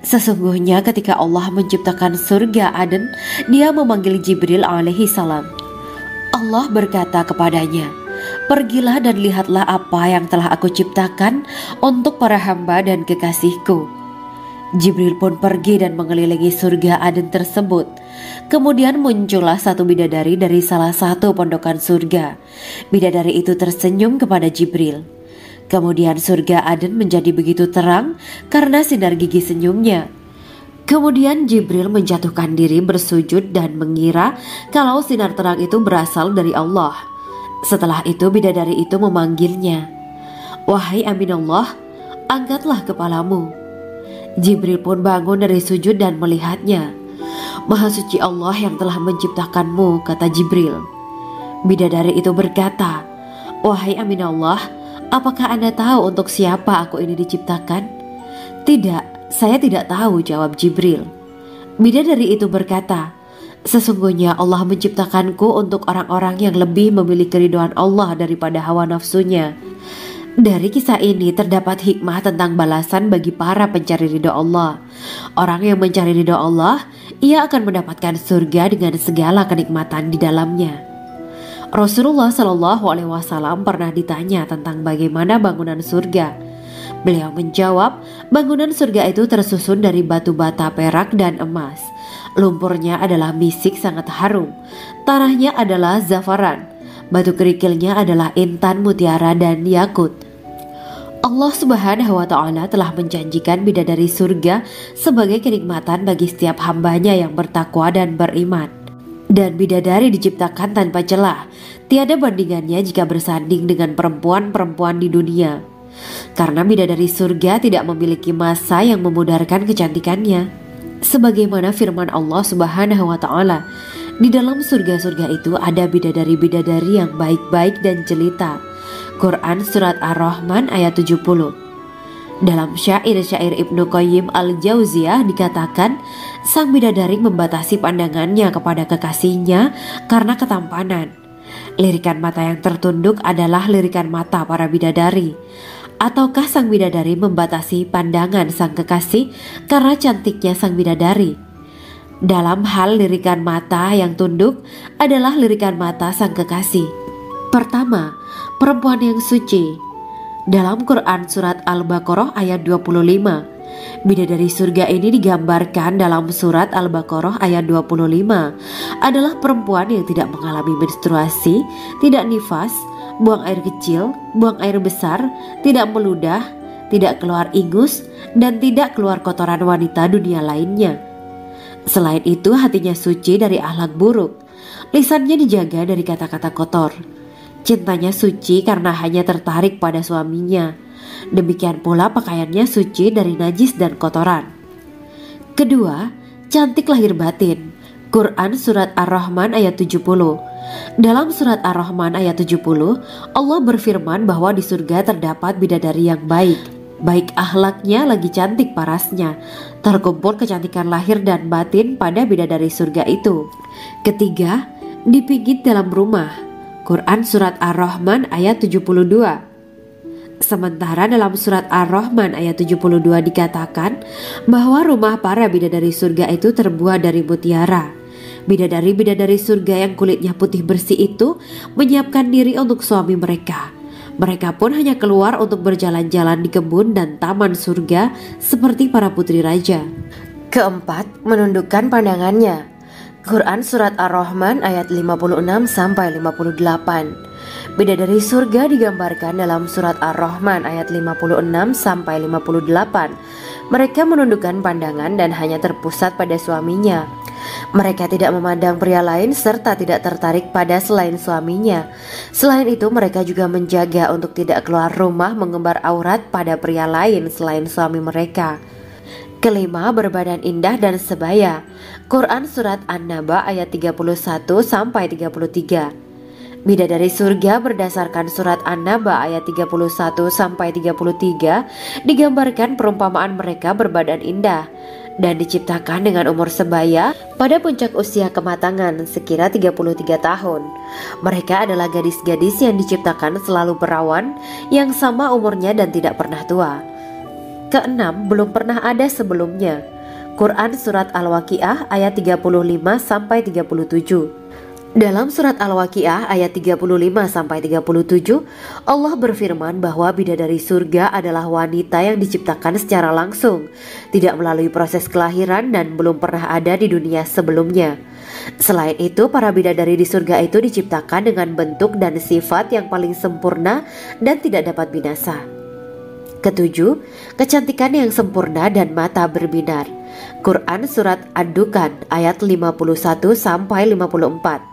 sesungguhnya ketika Allah menciptakan surga Aden, Dia memanggil Jibril alaihi salam. Allah berkata kepadanya, pergilah dan lihatlah apa yang telah aku ciptakan untuk para hamba dan kekasihku. Jibril pun pergi dan mengelilingi surga Aden tersebut. Kemudian muncullah satu bidadari dari salah satu pondokan surga. Bidadari itu tersenyum kepada Jibril. Kemudian surga Aden menjadi begitu terang karena sinar gigi senyumnya. Kemudian Jibril menjatuhkan diri bersujud dan mengira kalau sinar terang itu berasal dari Allah. Setelah itu bidadari itu memanggilnya, wahai Aminullah, angkatlah kepalamu. Jibril pun bangun dari sujud dan melihatnya. Maha suci Allah yang telah menciptakanmu, kata Jibril. Bidadari itu berkata, wahai Aminullah, apakah Anda tahu untuk siapa aku ini diciptakan? Tidak. Saya tidak tahu, jawab Jibril. Bidadari itu berkata, sesungguhnya Allah menciptakanku untuk orang-orang yang lebih memilih keridhaan Allah daripada hawa nafsunya. Dari kisah ini terdapat hikmah tentang balasan bagi para pencari ridha Allah. Orang yang mencari ridha Allah, ia akan mendapatkan surga dengan segala kenikmatan di dalamnya. Rasulullah Shallallahu Alaihi Wasallam pernah ditanya tentang bagaimana bangunan surga. Beliau menjawab, bangunan surga itu tersusun dari batu bata, perak, dan emas. Lumpurnya adalah misik sangat harum. Tanahnya adalah zafaran. Batu kerikilnya adalah intan, mutiara, dan yakut. Allah Subhanahu wa Ta'ala telah menjanjikan bidadari surga sebagai kenikmatan bagi setiap hambanya yang bertakwa dan beriman. Dan bidadari diciptakan tanpa celah, tiada bandingannya jika bersanding dengan perempuan-perempuan di dunia. Karena bidadari surga tidak memiliki masa yang memudarkan kecantikannya. Sebagaimana firman Allah Subhanahu wa Ta'ala, di dalam surga-surga itu ada bidadari-bidadari yang baik-baik dan jelita. Quran Surat Ar-Rahman ayat 70. Dalam syair-syair Ibnu Qayyim Al-Jauziyah dikatakan, sang bidadari membatasi pandangannya kepada kekasihnya karena ketampanan. Lirikan mata yang tertunduk adalah lirikan mata para bidadari. Ataukah sang bidadari membatasi pandangan sang kekasih karena cantiknya sang bidadari? Dalam hal lirikan mata yang tunduk adalah lirikan mata sang kekasih. Pertama, perempuan yang suci. Dalam Quran Surat Al-Baqarah ayat 25, bidadari surga ini digambarkan dalam Surat Al-Baqarah ayat 25 adalah perempuan yang tidak mengalami menstruasi, tidak nifas, buang air kecil, buang air besar, tidak meludah, tidak keluar ingus, dan tidak keluar kotoran wanita dunia lainnya. Selain itu, hatinya suci dari akhlak buruk, lisannya dijaga dari kata-kata kotor. Cintanya suci karena hanya tertarik pada suaminya. Demikian pula pakaiannya suci dari najis dan kotoran. Kedua, cantik lahir batin. Quran Surat Ar-Rahman ayat 70. Dalam Surat Ar-Rahman ayat 70, Allah berfirman bahwa di surga terdapat bidadari yang baik. Baik akhlaknya lagi cantik parasnya. Terkumpul kecantikan lahir dan batin pada bidadari surga itu. Ketiga, dipijit dalam rumah. Quran Surat Ar-Rahman ayat 72. Sementara dalam Surat Ar-Rahman ayat 72 dikatakan bahwa rumah para bidadari surga itu terbuat dari mutiara. Bidadari-bidadari surga yang kulitnya putih bersih itu menyiapkan diri untuk suami mereka. Mereka pun hanya keluar untuk berjalan-jalan di kebun dan taman surga seperti para putri raja. Keempat, menundukkan pandangannya. Quran Surat Ar-Rahman ayat 56-58. Bidadari surga digambarkan dalam Surat Ar-Rahman ayat 56-58. Mereka menundukkan pandangan dan hanya terpusat pada suaminya. Mereka tidak memandang pria lain serta tidak tertarik pada selain suaminya. Selain itu, mereka juga menjaga untuk tidak keluar rumah mengembar aurat pada pria lain selain suami mereka. Kelima, berbadan indah dan sebaya. Quran Surat An-Naba ayat 31-33. Bidadari surga berdasarkan Surat An-Naba ayat 31-33 digambarkan perumpamaan mereka berbadan indah dan diciptakan dengan umur sebaya pada puncak usia kematangan sekira 33 tahun. Mereka adalah gadis-gadis yang diciptakan selalu perawan, yang sama umurnya dan tidak pernah tua. Keenam, belum pernah ada sebelumnya. Quran Surat Al-Waqiah ayat 35-37. Dalam Surat Al-Waqiah ayat 35-37, Allah berfirman bahwa bidadari surga adalah wanita yang diciptakan secara langsung, tidak melalui proses kelahiran dan belum pernah ada di dunia sebelumnya. Selain itu, para bidadari di surga itu diciptakan dengan bentuk dan sifat yang paling sempurna dan tidak dapat binasa. Ketujuh, kecantikan yang sempurna dan mata berbinar. Quran Surat Ad-Dukan ayat 51-54.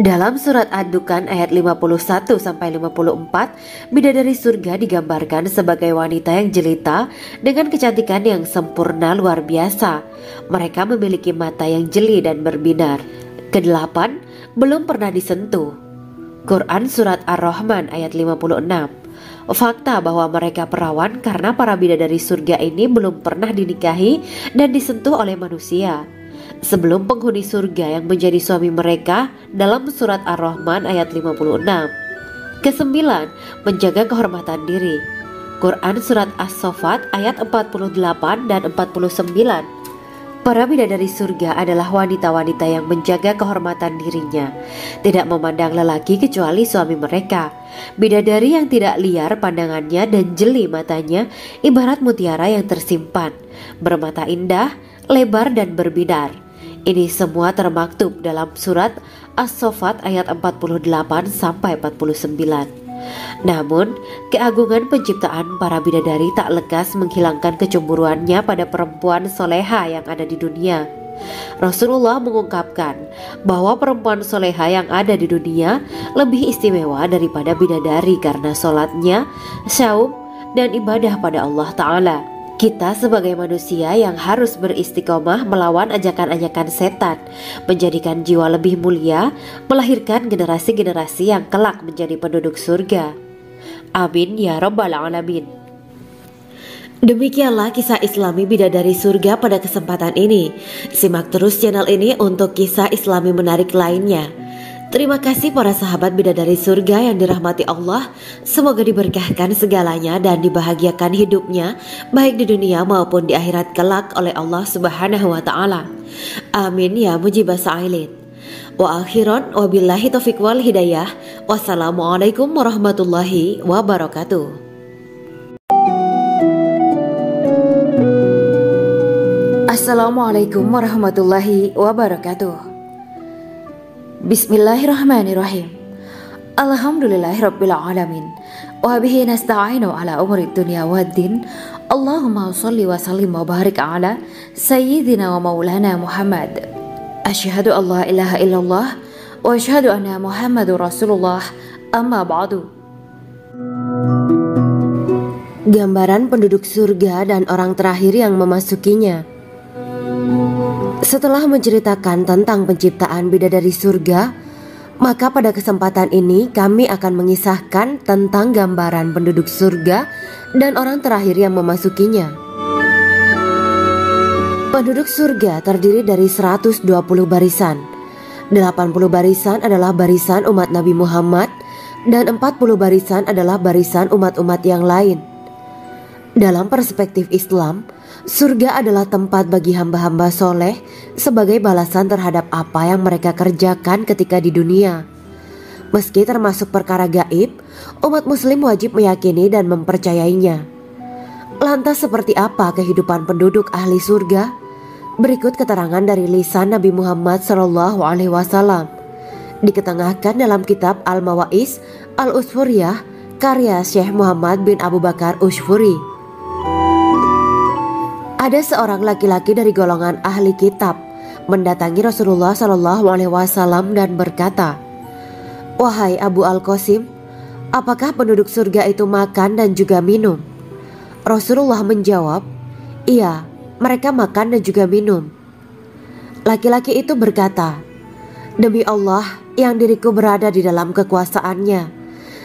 Dalam Surat Ad-Dukan ayat 51-54, bidadari surga digambarkan sebagai wanita yang jelita dengan kecantikan yang sempurna luar biasa. Mereka memiliki mata yang jeli dan berbinar. Kedelapan, belum pernah disentuh. Quran Surat Ar-Rahman ayat 56. Fakta bahwa mereka perawan karena para bidadari surga ini belum pernah dinikahi dan disentuh oleh manusia sebelum penghuni surga yang menjadi suami mereka dalam Surat Ar-Rahman ayat 56. Kesembilan, menjaga kehormatan diri. Quran Surat As-Saffat ayat 48 dan 49. Para bidadari surga adalah wanita-wanita yang menjaga kehormatan dirinya, tidak memandang lelaki kecuali suami mereka. Bidadari yang tidak liar pandangannya dan jeli matanya ibarat mutiara yang tersimpan, bermata indah, lebar dan berbinar. Ini semua termaktub dalam Surat As-Saffat ayat 48-49. Namun, keagungan penciptaan para bidadari tak lekas menghilangkan kecemburuannya pada perempuan soleha yang ada di dunia. Rasulullah mengungkapkan bahwa perempuan soleha yang ada di dunia lebih istimewa daripada bidadari karena sholatnya, syaum, dan ibadah pada Allah Ta'ala. Kita sebagai manusia yang harus beristiqomah melawan ajakan-ajakan setan, menjadikan jiwa lebih mulia, melahirkan generasi-generasi yang kelak menjadi penduduk surga. Amin ya Rabbal Alamin. Demikianlah kisah Islami bidadari surga pada kesempatan ini. Simak terus channel ini untuk kisah Islami menarik lainnya. Terima kasih para sahabat bidadari surga yang dirahmati Allah. Semoga diberkahkan segalanya dan dibahagiakan hidupnya, baik di dunia maupun di akhirat kelak oleh Allah Subhanahu wa Ta'ala. Amin ya mujibah sa'ilin. Wa akhiran wabillahi taufiq wal hidayah. Wassalamualaikum warahmatullahi wabarakatuh. Assalamualaikum warahmatullahi wabarakatuh. Bismillahirrahmanirrahim. Alhamdulillahirabbil alamin. Wa bihi nasta'inu ala umuri dunya waddin. Allahumma shalli wa sallim wa barik ala sayyidina wa maulana Muhammad. Asyhadu an la ilaha illallah wa asyhadu anna Muhammadur Rasulullah. Amma ba'du. Gambaran penduduk surga dan orang terakhir yang memasukinya. Setelah menceritakan tentang penciptaan bidadari surga, maka pada kesempatan ini kami akan mengisahkan tentang gambaran penduduk surga dan orang terakhir yang memasukinya. Penduduk surga terdiri dari 120 barisan. 80 barisan adalah barisan umat Nabi Muhammad dan 40 barisan adalah barisan umat-umat yang lain. Dalam perspektif Islam, surga adalah tempat bagi hamba-hamba soleh sebagai balasan terhadap apa yang mereka kerjakan ketika di dunia. Meski termasuk perkara gaib, umat muslim wajib meyakini dan mempercayainya. Lantas seperti apa kehidupan penduduk ahli surga? Berikut keterangan dari lisan Nabi Muhammad SAW. Diketengahkan dalam kitab Al-Mawaiz Al-Usfuriyah karya Syekh Muhammad bin Abu Bakar Ushfuri. Ada seorang laki-laki dari golongan ahli kitab mendatangi Rasulullah SAW dan berkata, "Wahai Abu Al-Qasim, apakah penduduk surga itu makan dan juga minum?" Rasulullah menjawab, "Iya, mereka makan dan juga minum." Laki-laki itu berkata, "Demi Allah yang diriku berada di dalam kekuasaannya,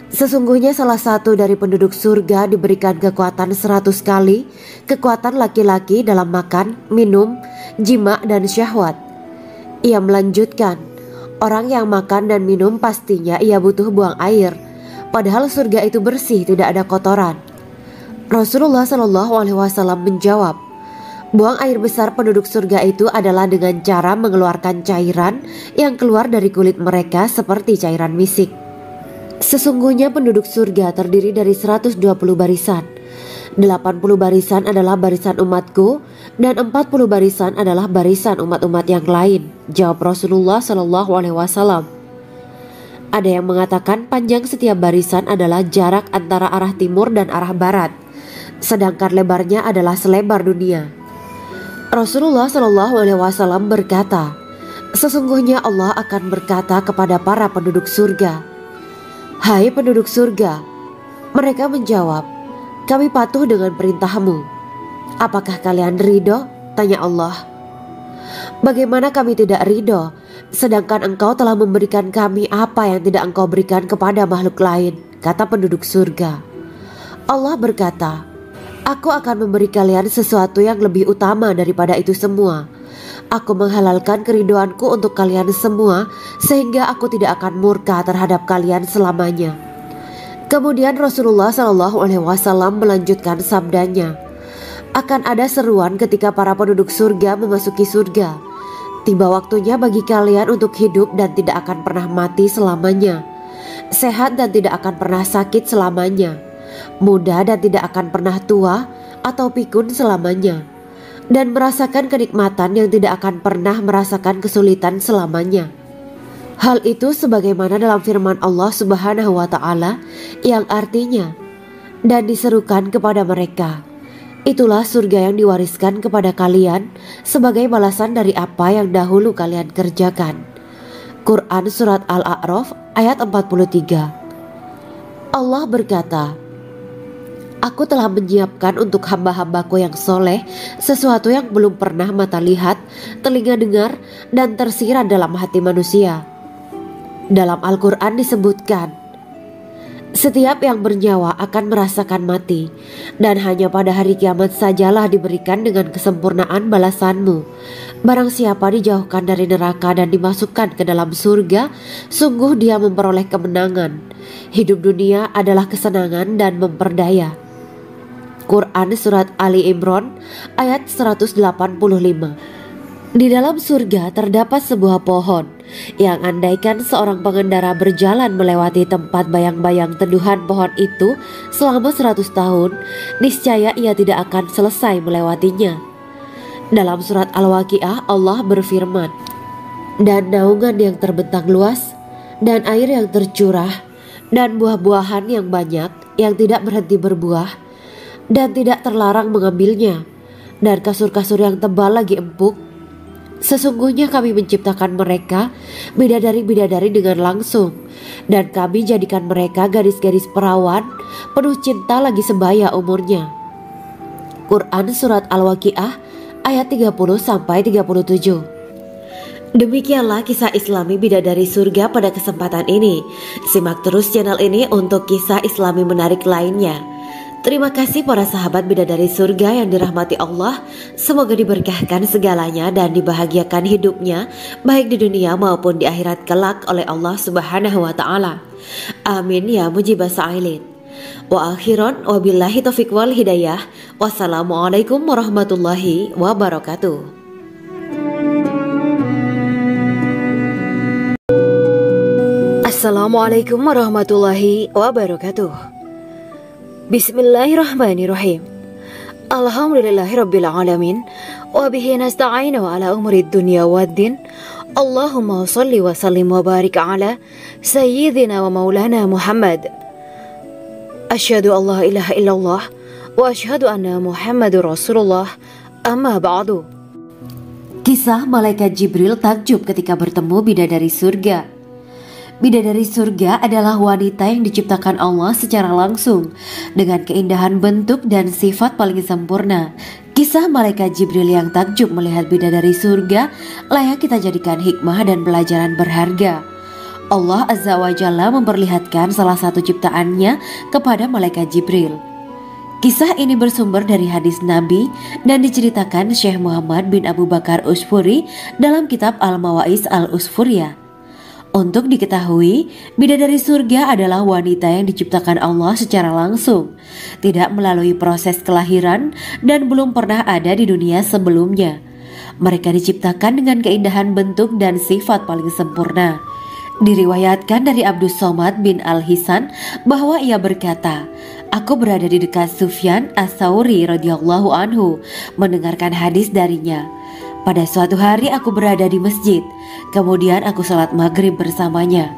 sesungguhnya salah satu dari penduduk surga diberikan kekuatan 100 kali kekuatan laki-laki dalam makan, minum, jima, dan syahwat." Ia melanjutkan, "Orang yang makan dan minum pastinya ia butuh buang air, padahal surga itu bersih, tidak ada kotoran." Rasulullah SAW menjawab, "Buang air besar penduduk surga itu adalah dengan cara mengeluarkan cairan yang keluar dari kulit mereka seperti cairan misik. Sesungguhnya penduduk surga terdiri dari 120 barisan. 80 barisan adalah barisan umatku dan 40 barisan adalah barisan umat-umat yang lain," jawab Rasulullah SAW. Ada yang mengatakan panjang setiap barisan adalah jarak antara arah timur dan arah barat, sedangkan lebarnya adalah selebar dunia. Rasulullah SAW berkata, "Sesungguhnya Allah akan berkata kepada para penduduk surga, 'Hai penduduk surga,' mereka menjawab, 'Kami patuh dengan perintahmu.' 'Apakah kalian ridho?' tanya Allah. 'Bagaimana kami tidak ridho, sedangkan engkau telah memberikan kami apa yang tidak engkau berikan kepada makhluk lain,' kata penduduk surga. Allah berkata, 'Aku akan memberi kalian sesuatu yang lebih utama daripada itu semua. Aku menghalalkan keridoanku untuk kalian semua, sehingga aku tidak akan murka terhadap kalian selamanya.'" Kemudian Rasulullah SAW melanjutkan sabdanya, "Akan ada seruan ketika para penduduk surga memasuki surga. Tiba waktunya bagi kalian untuk hidup dan tidak akan pernah mati selamanya, sehat dan tidak akan pernah sakit selamanya, muda dan tidak akan pernah tua atau pikun selamanya, dan merasakan kenikmatan yang tidak akan pernah merasakan kesulitan selamanya. Hal itu sebagaimana dalam firman Allah Subhanahu wa Ta'ala yang artinya, dan diserukan kepada mereka, itulah surga yang diwariskan kepada kalian sebagai balasan dari apa yang dahulu kalian kerjakan. Quran Surat Al-A'raf ayat 43. Allah berkata, Aku telah menyiapkan untuk hamba-hambaku yang soleh sesuatu yang belum pernah mata lihat, telinga dengar, dan tersirat dalam hati manusia. Dalam Al-Quran disebutkan, setiap yang bernyawa akan merasakan mati, dan hanya pada hari kiamat sajalah diberikan dengan kesempurnaan balasanmu. Barang siapa dijauhkan dari neraka dan dimasukkan ke dalam surga, sungguh dia memperoleh kemenangan. Hidup dunia adalah kesenangan dan memperdaya. Quran Surat Ali Imran ayat 185. Di dalam surga terdapat sebuah pohon yang andaikan seorang pengendara berjalan melewati tempat bayang-bayang teduhan pohon itu selama 100 tahun, niscaya ia tidak akan selesai melewatinya. Dalam surat Al-Waqiah Allah berfirman, dan naungan yang terbentang luas, dan air yang tercurah, dan buah-buahan yang banyak yang tidak berhenti berbuah, dan tidak terlarang mengambilnya, dan kasur-kasur yang tebal lagi empuk. Sesungguhnya kami menciptakan mereka bidadari-bidadari dengan langsung, dan kami jadikan mereka gadis-gadis perawan penuh cinta lagi sebaya umurnya. Quran Surat Al-Waqiah ayat 30-37. Demikianlah kisah Islami bidadari surga pada kesempatan ini. Simak terus channel ini untuk kisah Islami menarik lainnya. Terima kasih para sahabat bidadari surga yang dirahmati Allah. Semoga diberkahkan segalanya dan dibahagiakan hidupnya, baik di dunia maupun di akhirat kelak oleh Allah Subhanahu wa Ta'ala. Amin ya mujibah sa'ilin. Wa akhiran wabillahi taufiq wal hidayah. Wassalamualaikum warahmatullahi wabarakatuh. Assalamualaikum warahmatullahi wabarakatuh. Bismillahirrahmanirrahim. Alhamdulillahirabbil alamin wa bihi nasta'inu ala umuri dunya waddin. Allahumma shalli wa sallim wa barik ala sayyidina wa maulana Muhammad. Asyhadu an la ilaha illallah wa asyhadu anna Muhammadur Rasulullah. Amma ba'du. Kisah malaikat Jibril takjub ketika bertemu bidadari surga. Bidadari surga adalah wanita yang diciptakan Allah secara langsung dengan keindahan bentuk dan sifat paling sempurna. Kisah malaikat Jibril yang takjub melihat bidadari surga layak kita jadikan hikmah dan pelajaran berharga. Allah Azza wa Jalla memperlihatkan salah satu ciptaannya kepada malaikat Jibril. Kisah ini bersumber dari hadis Nabi dan diceritakan Syekh Muhammad bin Abu Bakar Usfuri dalam kitab Al-Mawaiz Al-Usfuriyah. Untuk diketahui, bidadari surga adalah wanita yang diciptakan Allah secara langsung, tidak melalui proses kelahiran dan belum pernah ada di dunia sebelumnya. Mereka diciptakan dengan keindahan bentuk dan sifat paling sempurna. Diriwayatkan dari Abdus Somad bin Al-Hisan bahwa ia berkata, Aku berada di dekat Sufyan As-Sauri radhiyallahu anhu mendengarkan hadis darinya. Pada suatu hari aku berada di masjid, kemudian aku sholat maghrib bersamanya.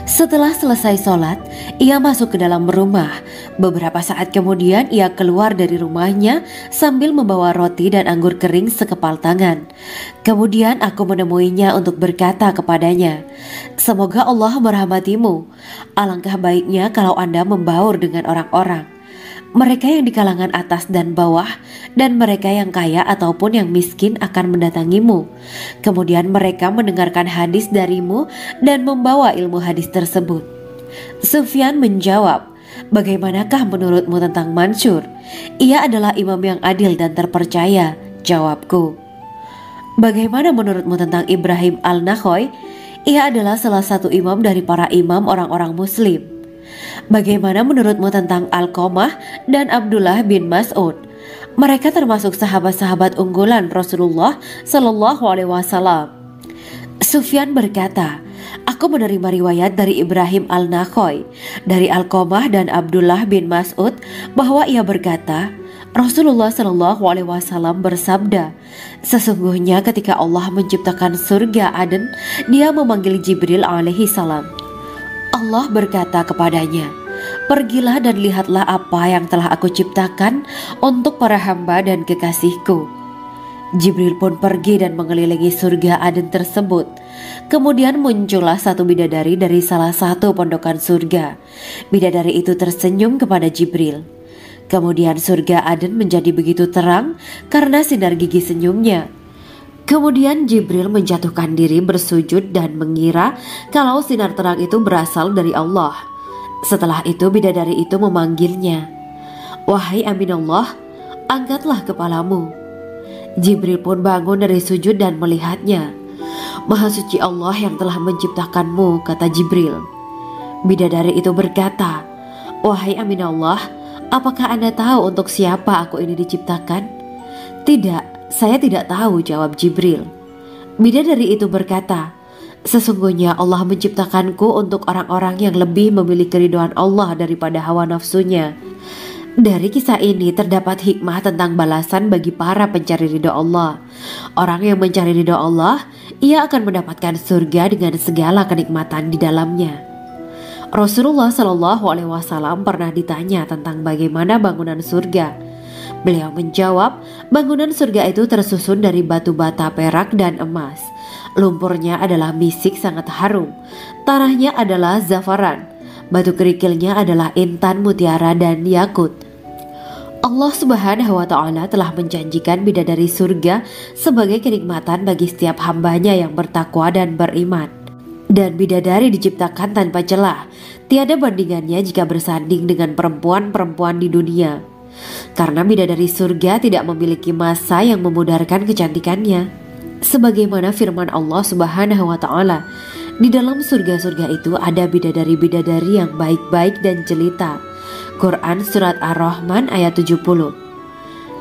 Setelah selesai sholat, ia masuk ke dalam rumah. Beberapa saat kemudian ia keluar dari rumahnya sambil membawa roti dan anggur kering sekepal tangan. Kemudian aku menemuinya untuk berkata kepadanya, Semoga Allah merahmatimu. Alangkah baiknya kalau Anda membaur dengan orang-orang. Mereka yang di kalangan atas dan bawah, dan mereka yang kaya ataupun yang miskin akan mendatangimu. Kemudian mereka mendengarkan hadis darimu dan membawa ilmu hadis tersebut. Sufyan menjawab, Bagaimanakah menurutmu tentang Mansur? Ia adalah imam yang adil dan terpercaya. Jawabku. Bagaimana menurutmu tentang Ibrahim Al-Nakhoy? Ia adalah salah satu imam dari para imam orang-orang muslim. Bagaimana menurutmu tentang Alqamah dan Abdullah bin Mas'ud? Mereka termasuk sahabat-sahabat unggulan Rasulullah Sallallahu Alaihi Wasallam. Sufyan berkata, Aku menerima riwayat dari Ibrahim Al-Nakhoy, dari Alqamah dan Abdullah bin Mas'ud bahwa ia berkata, Rasulullah Shallallahu Alaihi Wasallam bersabda, sesungguhnya ketika Allah menciptakan surga Aden, Dia memanggil Jibril alaihi salam. Allah berkata kepadanya, pergilah dan lihatlah apa yang telah aku ciptakan untuk para hamba dan kekasihku. Jibril pun pergi dan mengelilingi surga Aden tersebut. Kemudian muncullah satu bidadari dari salah satu pondokan surga. Bidadari itu tersenyum kepada Jibril. Kemudian surga Aden menjadi begitu terang karena sinar gigi senyumnya. Kemudian Jibril menjatuhkan diri bersujud dan mengira kalau sinar terang itu berasal dari Allah. Setelah itu bidadari itu memanggilnya, wahai Aminullah, angkatlah kepalamu. Jibril pun bangun dari sujud dan melihatnya. Maha suci Allah yang telah menciptakanmu, kata Jibril. Bidadari itu berkata, wahai Aminullah, apakah Anda tahu untuk siapa aku ini diciptakan? Tidak, saya tidak tahu, jawab Jibril. Bidadari itu berkata, sesungguhnya Allah menciptakanku untuk orang-orang yang lebih memilih keridhaan Allah daripada hawa nafsunya. Dari kisah ini terdapat hikmah tentang balasan bagi para pencari ridha Allah. Orang yang mencari ridha Allah, ia akan mendapatkan surga dengan segala kenikmatan di dalamnya. Rasulullah Shallallahu Alaihi Wasallam pernah ditanya tentang bagaimana bangunan surga. Beliau menjawab, bangunan surga itu tersusun dari batu bata, perak, dan emas. Lumpurnya adalah misik sangat harum, tanahnya adalah zafaran, batu kerikilnya adalah intan, mutiara, dan yakut. Allah Subhanahu wa Ta'ala telah menjanjikan bidadari surga sebagai kenikmatan bagi setiap hambanya yang bertakwa dan beriman. Dan bidadari diciptakan tanpa celah, tiada bandingannya jika bersanding dengan perempuan-perempuan di dunia. Karena bidadari surga tidak memiliki masa yang memudarkan kecantikannya. Sebagaimana firman Allah Subhanahu wa Ta'ala, di dalam surga-surga itu ada bidadari-bidadari yang baik-baik dan jelita. Quran Surat Ar-Rahman ayat 70.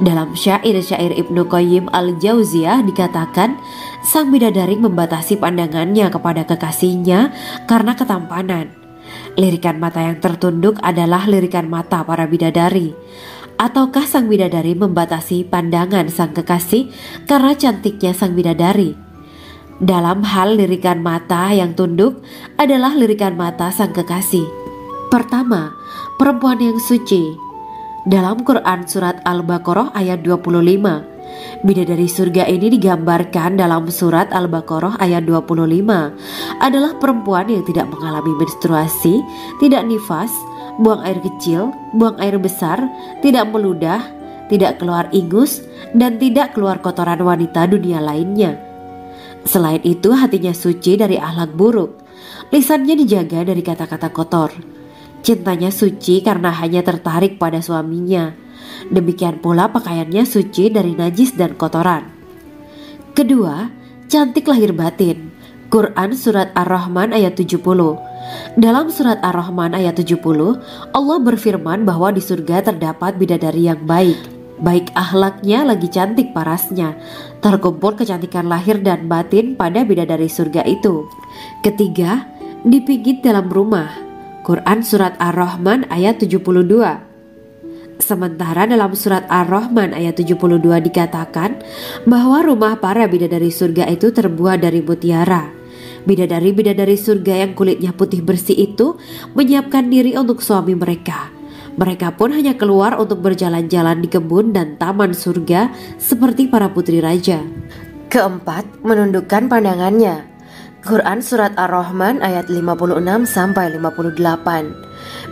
Dalam syair-syair Ibnu Qayyim Al-Jauziyah dikatakan, sang bidadari membatasi pandangannya kepada kekasihnya karena ketampanan. Lirikan mata yang tertunduk adalah lirikan mata para bidadari. Ataukah sang bidadari membatasi pandangan sang kekasih karena cantiknya sang bidadari? Dalam hal lirikan mata yang tunduk adalah lirikan mata sang kekasih. Pertama, perempuan yang suci. Dalam Quran Surat Al-Baqarah ayat 25, bidadari surga ini digambarkan dalam Surat Al-Baqarah ayat 25 adalah perempuan yang tidak mengalami menstruasi, tidak nifas, buang air kecil, buang air besar, tidak meludah, tidak keluar ingus, dan tidak keluar kotoran wanita dunia lainnya. Selain itu, hatinya suci dari akhlak buruk, lisannya dijaga dari kata-kata kotor. Cintanya suci karena hanya tertarik pada suaminya. Demikian pula pakaiannya suci dari najis dan kotoran. Kedua, cantik lahir batin. Quran Surat Ar-Rahman ayat 70. Dalam Surat Ar-Rahman ayat 70, Allah berfirman bahwa di surga terdapat bidadari yang baik. Baik akhlaknya lagi cantik parasnya. Terkumpul kecantikan lahir dan batin pada bidadari surga itu. Ketiga, dipijit dalam rumah. Quran Surat Ar-Rahman ayat 72. Sementara dalam Surat Ar-Rahman ayat 72 dikatakan bahwa rumah para bidadari surga itu terbuat dari mutiara. Bidadari-bidadari surga yang kulitnya putih bersih itu menyiapkan diri untuk suami mereka. Mereka pun hanya keluar untuk berjalan-jalan di kebun dan taman surga seperti para putri raja. Keempat, menundukkan pandangannya. Quran Surat Ar-Rahman ayat 56-58.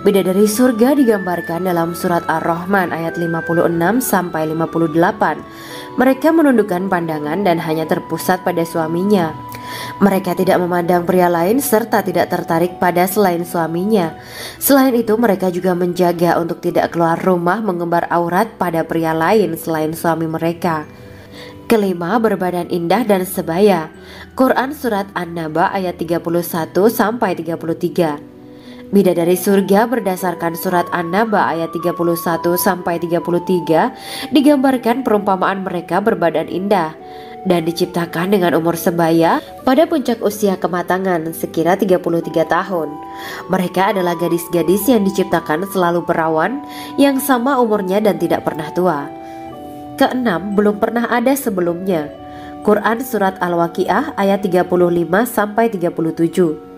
Bidadari surga digambarkan dalam Surat Ar-Rahman ayat 56-58. Mereka menundukkan pandangan dan hanya terpusat pada suaminya. Mereka tidak memandang pria lain serta tidak tertarik pada selain suaminya. Selain itu, mereka juga menjaga untuk tidak keluar rumah mengembar aurat pada pria lain selain suami mereka. Kelima, berbadan indah dan sebaya. Quran Surat An-Naba ayat 31-33. Bidadari surga berdasarkan surat An-Naba ayat 31-33 digambarkan perumpamaan mereka berbadan indah dan diciptakan dengan umur sebaya pada puncak usia kematangan sekira 33 tahun. Mereka adalah gadis-gadis yang diciptakan selalu perawan yang sama umurnya dan tidak pernah tua. Keenam, belum pernah ada sebelumnya. Quran Surat Al-Waqiah ayat 35-37.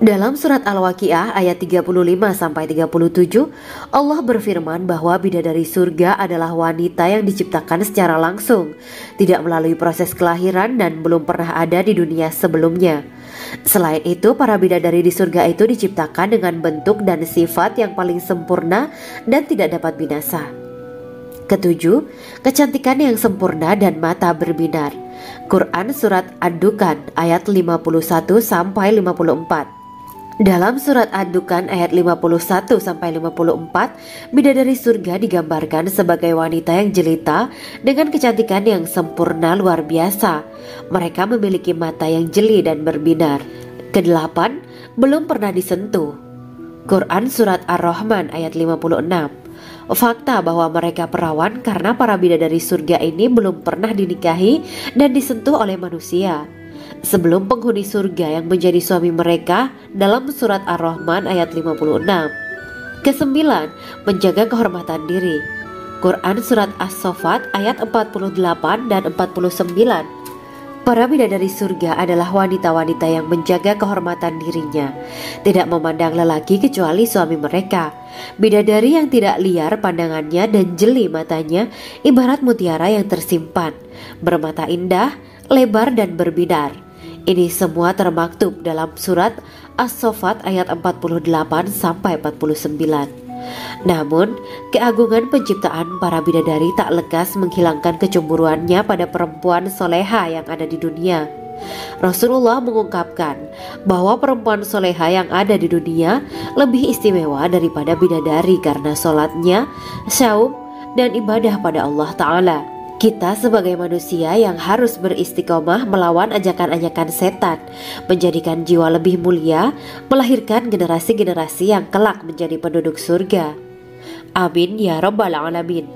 Dalam surat Al-Waqiah ayat 35-37, Allah berfirman bahwa bidadari surga adalah wanita yang diciptakan secara langsung, tidak melalui proses kelahiran dan belum pernah ada di dunia sebelumnya. Selain itu, para bidadari di surga itu diciptakan dengan bentuk dan sifat yang paling sempurna dan tidak dapat binasa. Ketujuh, kecantikan yang sempurna dan mata berbinar. Quran Surat Ad-Dukan ayat 51-54. Dalam surat Ad-Dukan ayat 51-54, bidadari surga digambarkan sebagai wanita yang jelita dengan kecantikan yang sempurna luar biasa. Mereka memiliki mata yang jeli dan berbinar. Kedelapan, belum pernah disentuh. Quran Surat Ar-Rahman ayat 56. Fakta bahwa mereka perawan karena para bidadari surga ini belum pernah dinikahi dan disentuh oleh manusia sebelum penghuni surga yang menjadi suami mereka dalam surat Ar-Rahman ayat 56. Kesembilan, menjaga kehormatan diri. Quran Surat As-Saffat ayat 48 dan 49. Para bidadari surga adalah wanita-wanita yang menjaga kehormatan dirinya, tidak memandang lelaki kecuali suami mereka. Bidadari yang tidak liar pandangannya dan jeli matanya ibarat mutiara yang tersimpan, bermata indah, lebar dan berbinar. Ini semua termaktub dalam surat As-Saffat ayat 48-49. Namun, keagungan penciptaan para bidadari tak lekas menghilangkan kecemburuannya pada perempuan soleha yang ada di dunia. Rasulullah mengungkapkan bahwa perempuan soleha yang ada di dunia lebih istimewa daripada bidadari karena sholatnya, syaum, dan ibadah pada Allah Ta'ala. Kita sebagai manusia yang harus beristiqomah melawan ajakan-ajakan setan, menjadikan jiwa lebih mulia, melahirkan generasi-generasi yang kelak menjadi penduduk surga. Amin ya Rabbal Alamin.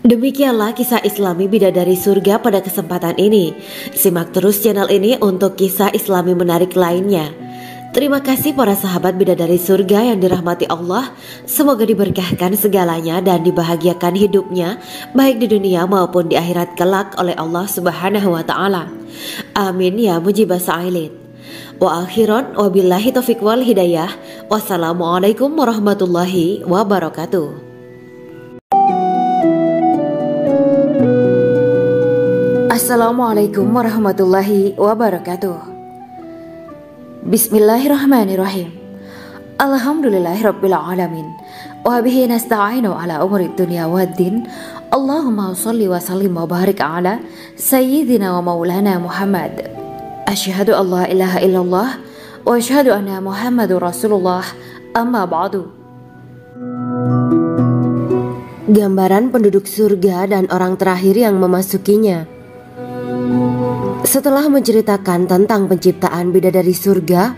Demikianlah kisah Islami bidadari surga pada kesempatan ini. Simak terus channel ini untuk kisah Islami menarik lainnya. Terima kasih para sahabat bidadari surga yang dirahmati Allah. Semoga diberkahkan segalanya dan dibahagiakan hidupnya baik di dunia maupun di akhirat kelak oleh Allah Subhanahu wa Ta'ala. Amin ya mujibah sa'ilin. Wa akhiran wabillahi taufiq wal hidayah. Wassalamualaikum warahmatullahi wabarakatuh. Assalamualaikum warahmatullahi wabarakatuh. Bismillahirrahmanirrahim. Alhamdulillahirabbil alamin. Wa bihi nasta'inu ala umuri dunya waddin. Allahumma shalli wa sallim wa barik ala sayyidina wa maulana Muhammad. Asyhadu an la ilaha illallah wa asyhadu anna Muhammadur Rasulullah. Amma ba'du. Gambaran penduduk surga dan orang terakhir yang memasukinya. Setelah menceritakan tentang penciptaan bidadari surga,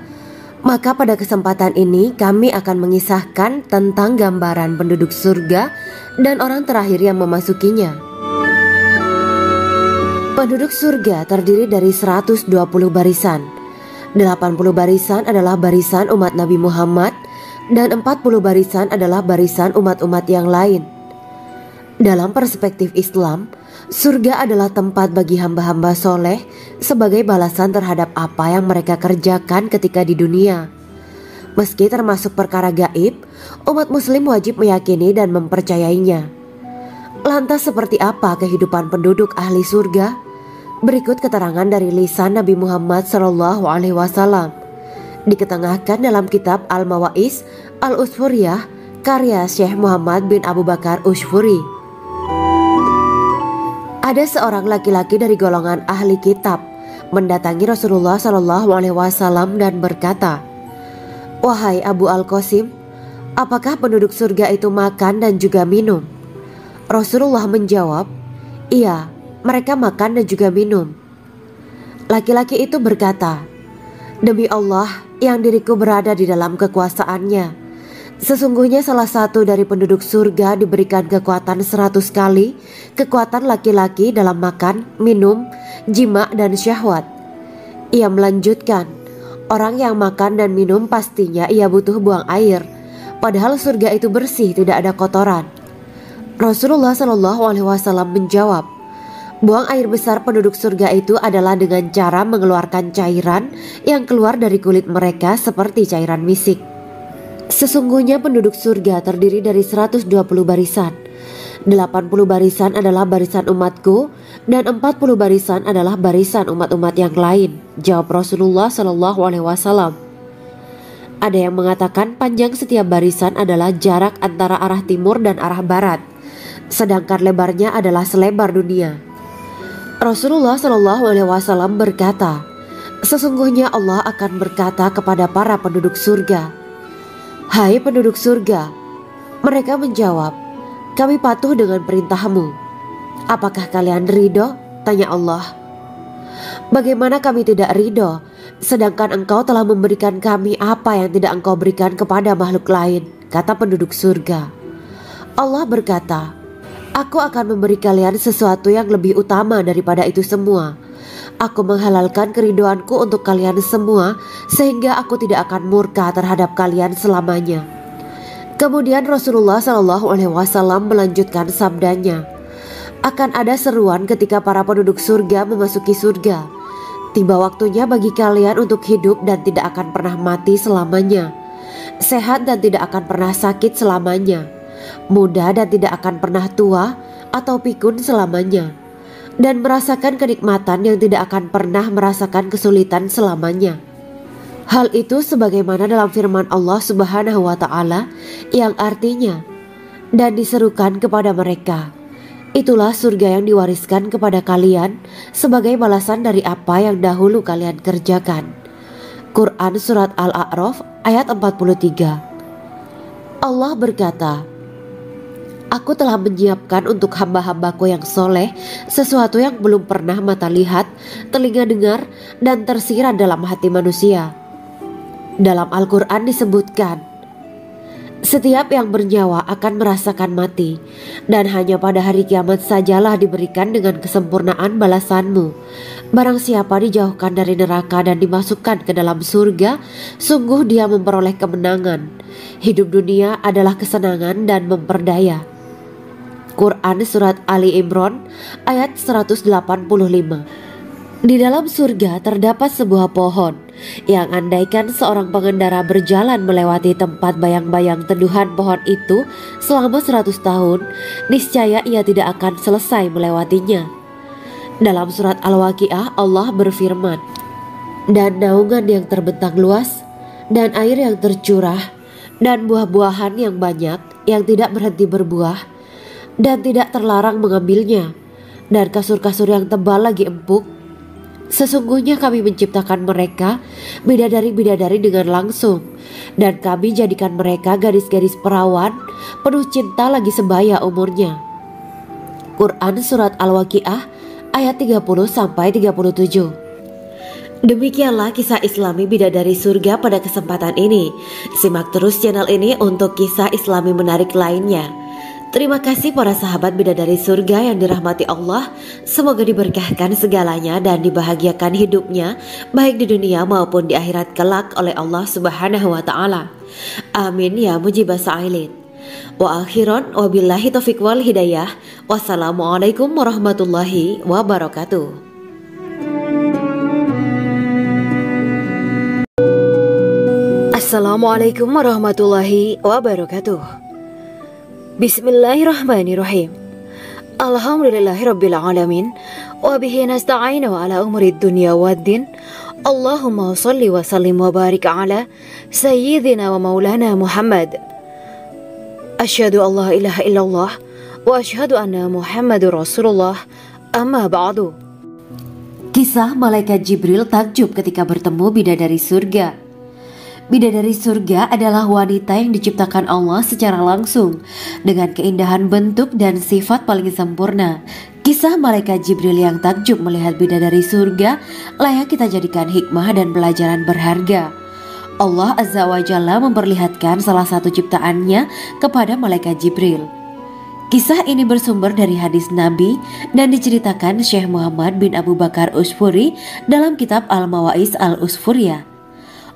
maka pada kesempatan ini kami akan mengisahkan tentang gambaran penduduk surga dan orang terakhir yang memasukinya. Penduduk surga terdiri dari 120 barisan. 80 barisan adalah barisan umat Nabi Muhammad dan 40 barisan adalah barisan umat-umat yang lain. Dalam perspektif Islam, surga adalah tempat bagi hamba-hamba soleh sebagai balasan terhadap apa yang mereka kerjakan ketika di dunia. Meski termasuk perkara gaib, umat muslim wajib meyakini dan mempercayainya. Lantas seperti apa kehidupan penduduk ahli surga? Berikut keterangan dari lisan Nabi Muhammad SAW, diketengahkan dalam kitab Al-Mawaiz Al-Usfuriyah karya Syekh Muhammad bin Abu Bakar Ushfuri. Ada seorang laki-laki dari golongan ahli kitab mendatangi Rasulullah SAW dan berkata, "Wahai Abu Al-Qasim, apakah penduduk surga itu makan dan juga minum?" Rasulullah menjawab, "Iya, mereka makan dan juga minum." Laki-laki itu berkata, Demi Allah yang diriku berada di dalam kekuasaannya, sesungguhnya salah satu dari penduduk surga diberikan kekuatan 100 kali kekuatan laki-laki dalam makan, minum, jima, dan syahwat. Ia melanjutkan, orang yang makan dan minum pastinya ia butuh buang air, padahal surga itu bersih, tidak ada kotoran. Rasulullah SAW menjawab, buang air besar penduduk surga itu adalah dengan cara mengeluarkan cairan yang keluar dari kulit mereka seperti cairan misik. Sesungguhnya penduduk surga terdiri dari 120 barisan. 80 barisan adalah barisan umatku dan 40 barisan adalah barisan umat-umat yang lain, jawab Rasulullah SAW. Ada yang mengatakan panjang setiap barisan adalah jarak antara arah timur dan arah barat, sedangkan lebarnya adalah selebar dunia. Rasulullah SAW berkata, sesungguhnya Allah akan berkata kepada para penduduk surga, hai penduduk surga. Mereka menjawab, kami patuh dengan perintahmu. Apakah kalian ridho? Tanya Allah. Bagaimana kami tidak ridho, sedangkan engkau telah memberikan kami apa yang tidak engkau berikan kepada makhluk lain, kata penduduk surga. Allah berkata, aku akan memberi kalian sesuatu yang lebih utama daripada itu semua. Aku menghalalkan keridoanku untuk kalian semua, sehingga aku tidak akan murka terhadap kalian selamanya. Kemudian Rasulullah SAW melanjutkan sabdanya, akan ada seruan ketika para penduduk surga memasuki surga. Tiba waktunya bagi kalian untuk hidup dan tidak akan pernah mati selamanya, sehat dan tidak akan pernah sakit selamanya, muda dan tidak akan pernah tua atau pikun selamanya, dan merasakan kenikmatan yang tidak akan pernah merasakan kesulitan selamanya. Hal itu sebagaimana dalam firman Allah Subhanahu wa Ta'ala yang artinya, dan diserukan kepada mereka, itulah surga yang diwariskan kepada kalian sebagai balasan dari apa yang dahulu kalian kerjakan. Quran Surat Al-A'raf ayat 43. Allah berkata, aku telah menyiapkan untuk hamba-hambaku yang soleh sesuatu yang belum pernah mata lihat, telinga dengar, dan tersirat dalam hati manusia. Dalam Al-Quran disebutkan, setiap yang bernyawa akan merasakan mati, dan hanya pada hari kiamat sajalah diberikan dengan kesempurnaan balasanmu. Barang siapa dijauhkan dari neraka dan dimasukkan ke dalam surga, sungguh dia memperoleh kemenangan. Hidup dunia adalah kesenangan dan memperdaya. Quran Surat Ali Imran ayat 185. Di dalam surga terdapat sebuah pohon yang andaikan seorang pengendara berjalan melewati tempat bayang-bayang teduhan pohon itu selama 100 tahun, niscaya ia tidak akan selesai melewatinya. Dalam surat Al-Waqiah Allah berfirman, dan naungan yang terbentang luas, dan air yang tercurah, dan buah-buahan yang banyak yang tidak berhenti berbuah, dan tidak terlarang mengambilnya, dan kasur-kasur yang tebal lagi empuk. Sesungguhnya kami menciptakan mereka bidadari-bidadari dengan langsung, dan kami jadikan mereka gadis-gadis perawan penuh cinta lagi sebaya umurnya. Quran Surat Al-Waqiah ayat 30-37. Demikianlah kisah Islami bidadari surga pada kesempatan ini. Simak terus channel ini untuk kisah Islami menarik lainnya. Terima kasih para sahabat bidadari surga yang dirahmati Allah. Semoga diberkahkan segalanya dan dibahagiakan hidupnya, baik di dunia maupun di akhirat kelak oleh Allah Subhanahu wa Ta'ala. Amin ya mujibah sa'ilin. Wa akhiran wabillahi taufiq wal hidayah. Wassalamualaikum warahmatullahi wabarakatuh. Assalamualaikum warahmatullahi wabarakatuh. Bismillahirrahmanirrahim. Alhamdulillahirabbil alamin wa bihi nasta'inu ala umuri dunya waddin. Allahumma shalli wa sallim wa barik ala sayyidina wa maulana Muhammad. Asyhadu an la ilaha illallah wa asyhadu anna Muhammadur Rasulullah. Amma ba'du. Kisah malaikat Jibril takjub ketika bertemu bidadari surga. Bidadari surga adalah wanita yang diciptakan Allah secara langsung dengan keindahan bentuk dan sifat paling sempurna. Kisah malaikat Jibril yang takjub melihat bidadari surga layak kita jadikan hikmah dan pelajaran berharga. Allah Azza wa Jalla memperlihatkan salah satu ciptaannya kepada malaikat Jibril. Kisah ini bersumber dari hadis Nabi dan diceritakan Syekh Muhammad bin Abu Bakar Usfuri dalam kitab Al-Mawaiz Al-Usfuriyah.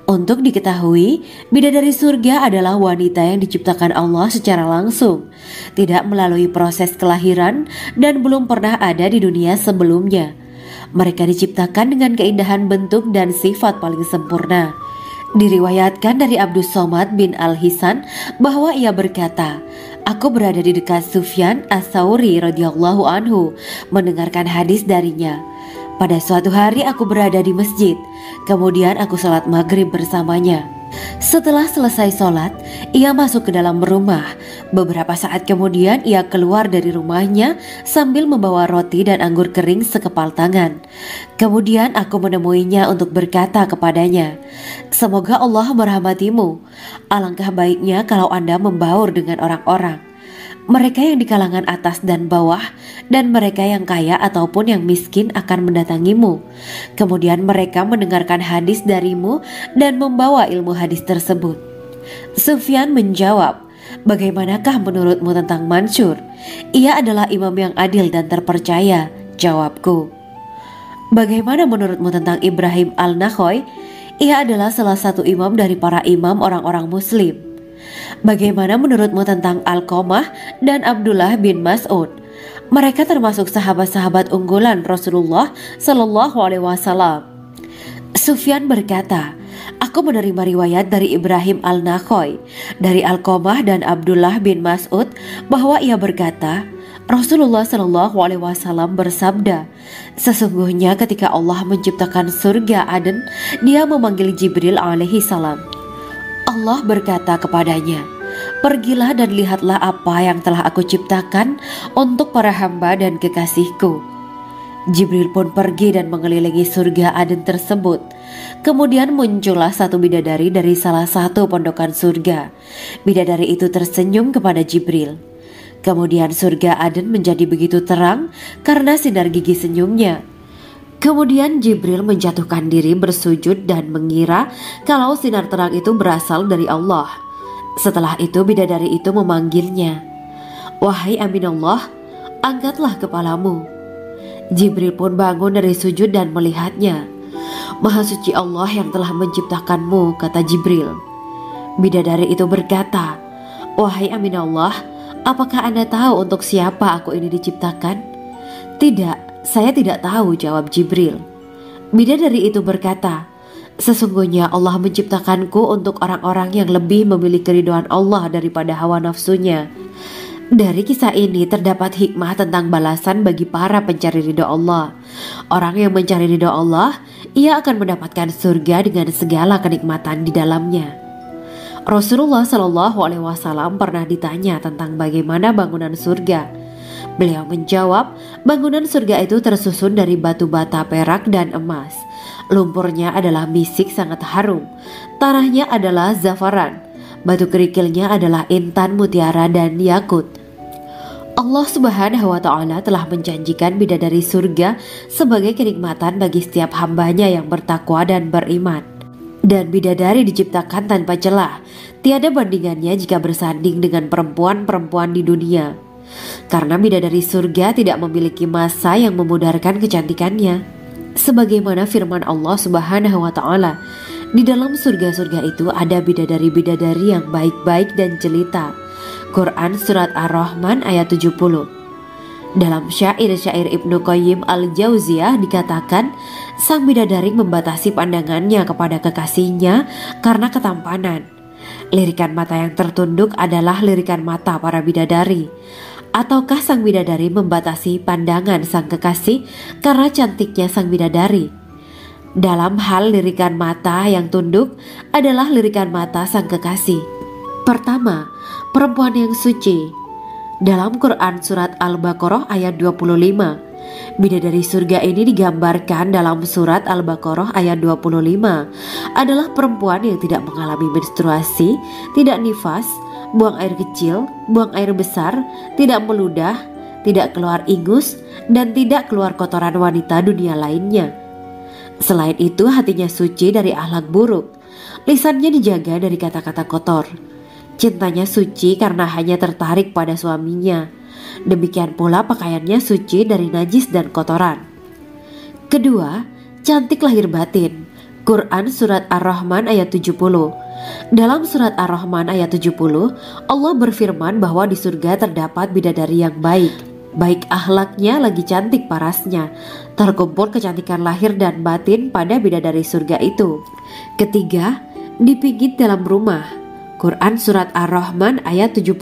Untuk diketahui, bidadari surga adalah wanita yang diciptakan Allah secara langsung, tidak melalui proses kelahiran dan belum pernah ada di dunia sebelumnya. Mereka diciptakan dengan keindahan bentuk dan sifat paling sempurna. Diriwayatkan dari Abdus Somad bin Al-Hisan bahwa ia berkata, "Aku berada di dekat Sufyan As-Sauri radhiyallahu anhu mendengarkan hadis darinya. Pada suatu hari aku berada di masjid, kemudian aku sholat maghrib bersamanya. Setelah selesai sholat, ia masuk ke dalam rumah. Beberapa saat kemudian ia keluar dari rumahnya sambil membawa roti dan anggur kering sekepal tangan. Kemudian aku menemuinya untuk berkata kepadanya, 'Semoga Allah merahmatimu. Alangkah baiknya kalau Anda membaur dengan orang-orang. Mereka yang di kalangan atas dan bawah, dan mereka yang kaya ataupun yang miskin akan mendatangimu. Kemudian mereka mendengarkan hadis darimu dan membawa ilmu hadis tersebut.' Sufyan menjawab, 'Bagaimanakah menurutmu tentang Mansur? Ia adalah imam yang adil dan terpercaya.' Jawabku. 'Bagaimana menurutmu tentang Ibrahim Al-Nakhoy? Ia adalah salah satu imam dari para imam orang-orang muslim.' 'Bagaimana menurutmu tentang Alqamah dan Abdullah bin Mas'ud? Mereka termasuk sahabat-sahabat unggulan Rasulullah Shallallahu Alaihi Wasallam.' Sufyan berkata, 'Aku menerima riwayat dari Ibrahim Al-Nakhoy, dari Alqamah dan Abdullah bin Mas'ud bahwa ia berkata, Rasulullah Shallallahu Alaihi Wasallam bersabda, sesungguhnya ketika Allah menciptakan surga Aden, Dia memanggil Jibril alaihi salam. Allah berkata kepadanya, pergilah dan lihatlah apa yang telah aku ciptakan untuk para hamba dan kekasihku. Jibril pun pergi dan mengelilingi surga Aden tersebut. Kemudian muncullah satu bidadari dari salah satu pondokan surga. Bidadari itu tersenyum kepada Jibril. Kemudian surga Aden menjadi begitu terang karena sinar gigi senyumnya. Kemudian Jibril menjatuhkan diri bersujud dan mengira kalau sinar terang itu berasal dari Allah. Setelah itu bidadari itu memanggilnya, wahai Aminullah, angkatlah kepalamu. Jibril pun bangun dari sujud dan melihatnya. Maha suci Allah yang telah menciptakanmu, kata Jibril. Bidadari itu berkata, wahai Aminullah, apakah Anda tahu untuk siapa aku ini diciptakan? Tidak. Saya tidak tahu, jawab Jibril. Bidadari itu berkata, sesungguhnya Allah menciptakanku untuk orang-orang yang lebih memilih keridhaan Allah daripada hawa nafsunya. Dari kisah ini terdapat hikmah tentang balasan bagi para pencari ridho Allah. Orang yang mencari ridho Allah, ia akan mendapatkan surga dengan segala kenikmatan di dalamnya. Rasulullah Shallallahu Alaihi Wasallam pernah ditanya tentang bagaimana bangunan surga. Beliau menjawab, bangunan surga itu tersusun dari batu bata, perak, dan emas. Lumpurnya adalah misik sangat harum. Tanahnya adalah zafaran. Batu kerikilnya adalah intan, mutiara, dan yakut. Allah Subhanahu wa Ta'ala telah menjanjikan bidadari surga sebagai kenikmatan bagi setiap hambanya yang bertakwa dan beriman. Dan bidadari diciptakan tanpa celah. Tiada bandingannya jika bersanding dengan perempuan-perempuan di dunia. Karena bidadari surga tidak memiliki masa yang memudarkan kecantikannya. Sebagaimana firman Allah Subhanahu wa Ta'ala, di dalam surga-surga itu ada bidadari-bidadari yang baik-baik dan jelita. Quran Surat Ar-Rahman ayat 70. Dalam syair-syair Ibnu Qayyim Al-Jauziyah dikatakan, sang bidadari membatasi pandangannya kepada kekasihnya karena ketampanan. Lirikan mata yang tertunduk adalah lirikan mata para bidadari. Ataukah sang bidadari membatasi pandangan sang kekasih karena cantiknya sang bidadari? Dalam hal lirikan mata yang tunduk adalah lirikan mata sang kekasih. Pertama, perempuan yang suci. Dalam Quran Surat Al-Baqarah ayat 25, bidadari surga ini digambarkan dalam Surat Al-Baqarah ayat 25 adalah perempuan yang tidak mengalami menstruasi, tidak nifas, buang air kecil, buang air besar, tidak meludah, tidak keluar ingus, dan tidak keluar kotoran wanita dunia lainnya. Selain itu, hatinya suci dari akhlak buruk, lisannya dijaga dari kata-kata kotor. Cintanya suci karena hanya tertarik pada suaminya. Demikian pula pakaiannya suci dari najis dan kotoran. Kedua, cantik lahir batin. Quran Surat Ar-Rahman ayat 70. Dalam Surat Ar-Rahman ayat 70, Allah berfirman bahwa di surga terdapat bidadari yang baik. Baik akhlaknya lagi cantik parasnya. Terkumpul kecantikan lahir dan batin pada bidadari surga itu. Ketiga, dipijit dalam rumah. Quran Surat Ar-Rahman ayat 72.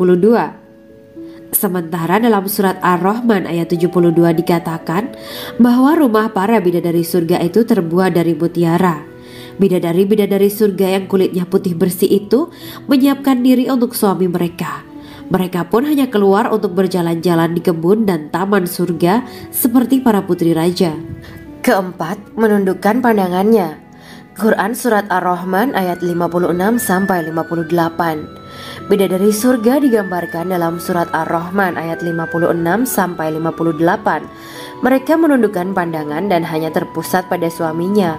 Sementara dalam Surat Ar-Rahman ayat 72 dikatakan bahwa rumah para bidadari surga itu terbuat dari mutiara. Bidadari-bidadari surga yang kulitnya putih bersih itu menyiapkan diri untuk suami mereka. Mereka pun hanya keluar untuk berjalan-jalan di kebun dan taman surga seperti para putri raja. Keempat, menundukkan pandangannya. Quran Surat Ar-Rahman ayat 56-58. Bidadari surga digambarkan dalam Surat Ar-Rahman ayat 56-58. Mereka menundukkan pandangan dan hanya terpusat pada suaminya.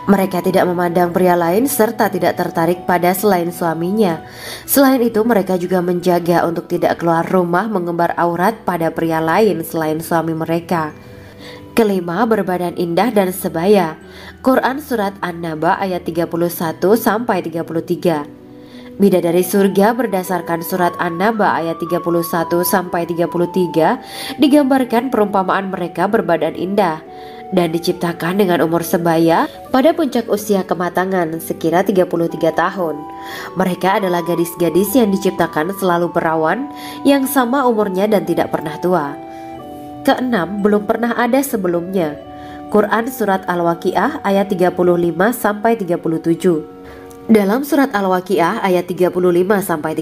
Mereka tidak memandang pria lain serta tidak tertarik pada selain suaminya. Selain itu, mereka juga menjaga untuk tidak keluar rumah mengembar aurat pada pria lain selain suami mereka. Kelima, berbadan indah dan sebaya. Quran Surat An-Naba ayat 31-33. Bidadari surga berdasarkan Surat An-Naba ayat 31-33 digambarkan perumpamaan mereka berbadan indah dan diciptakan dengan umur sebaya pada puncak usia kematangan sekira 33 tahun. Mereka adalah gadis-gadis yang diciptakan selalu perawan, yang sama umurnya dan tidak pernah tua. Keenam, belum pernah ada sebelumnya. Quran Surat Al-Waqiah ayat 35-37. Dalam Surat Al-Waqiah ayat 35-37,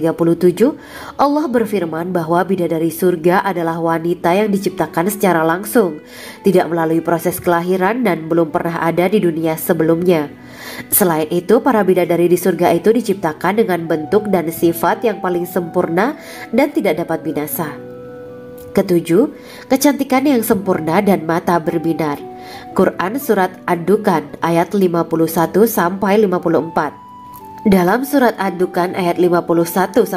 Allah berfirman bahwa bidadari surga adalah wanita yang diciptakan secara langsung, tidak melalui proses kelahiran dan belum pernah ada di dunia sebelumnya. Selain itu, para bidadari di surga itu diciptakan dengan bentuk dan sifat yang paling sempurna dan tidak dapat binasa. Ketujuh, kecantikan yang sempurna dan mata berbinar. Quran Surat Ad-Dukan ayat 51-54. Dalam Surat Ad-Dukan ayat 51-54,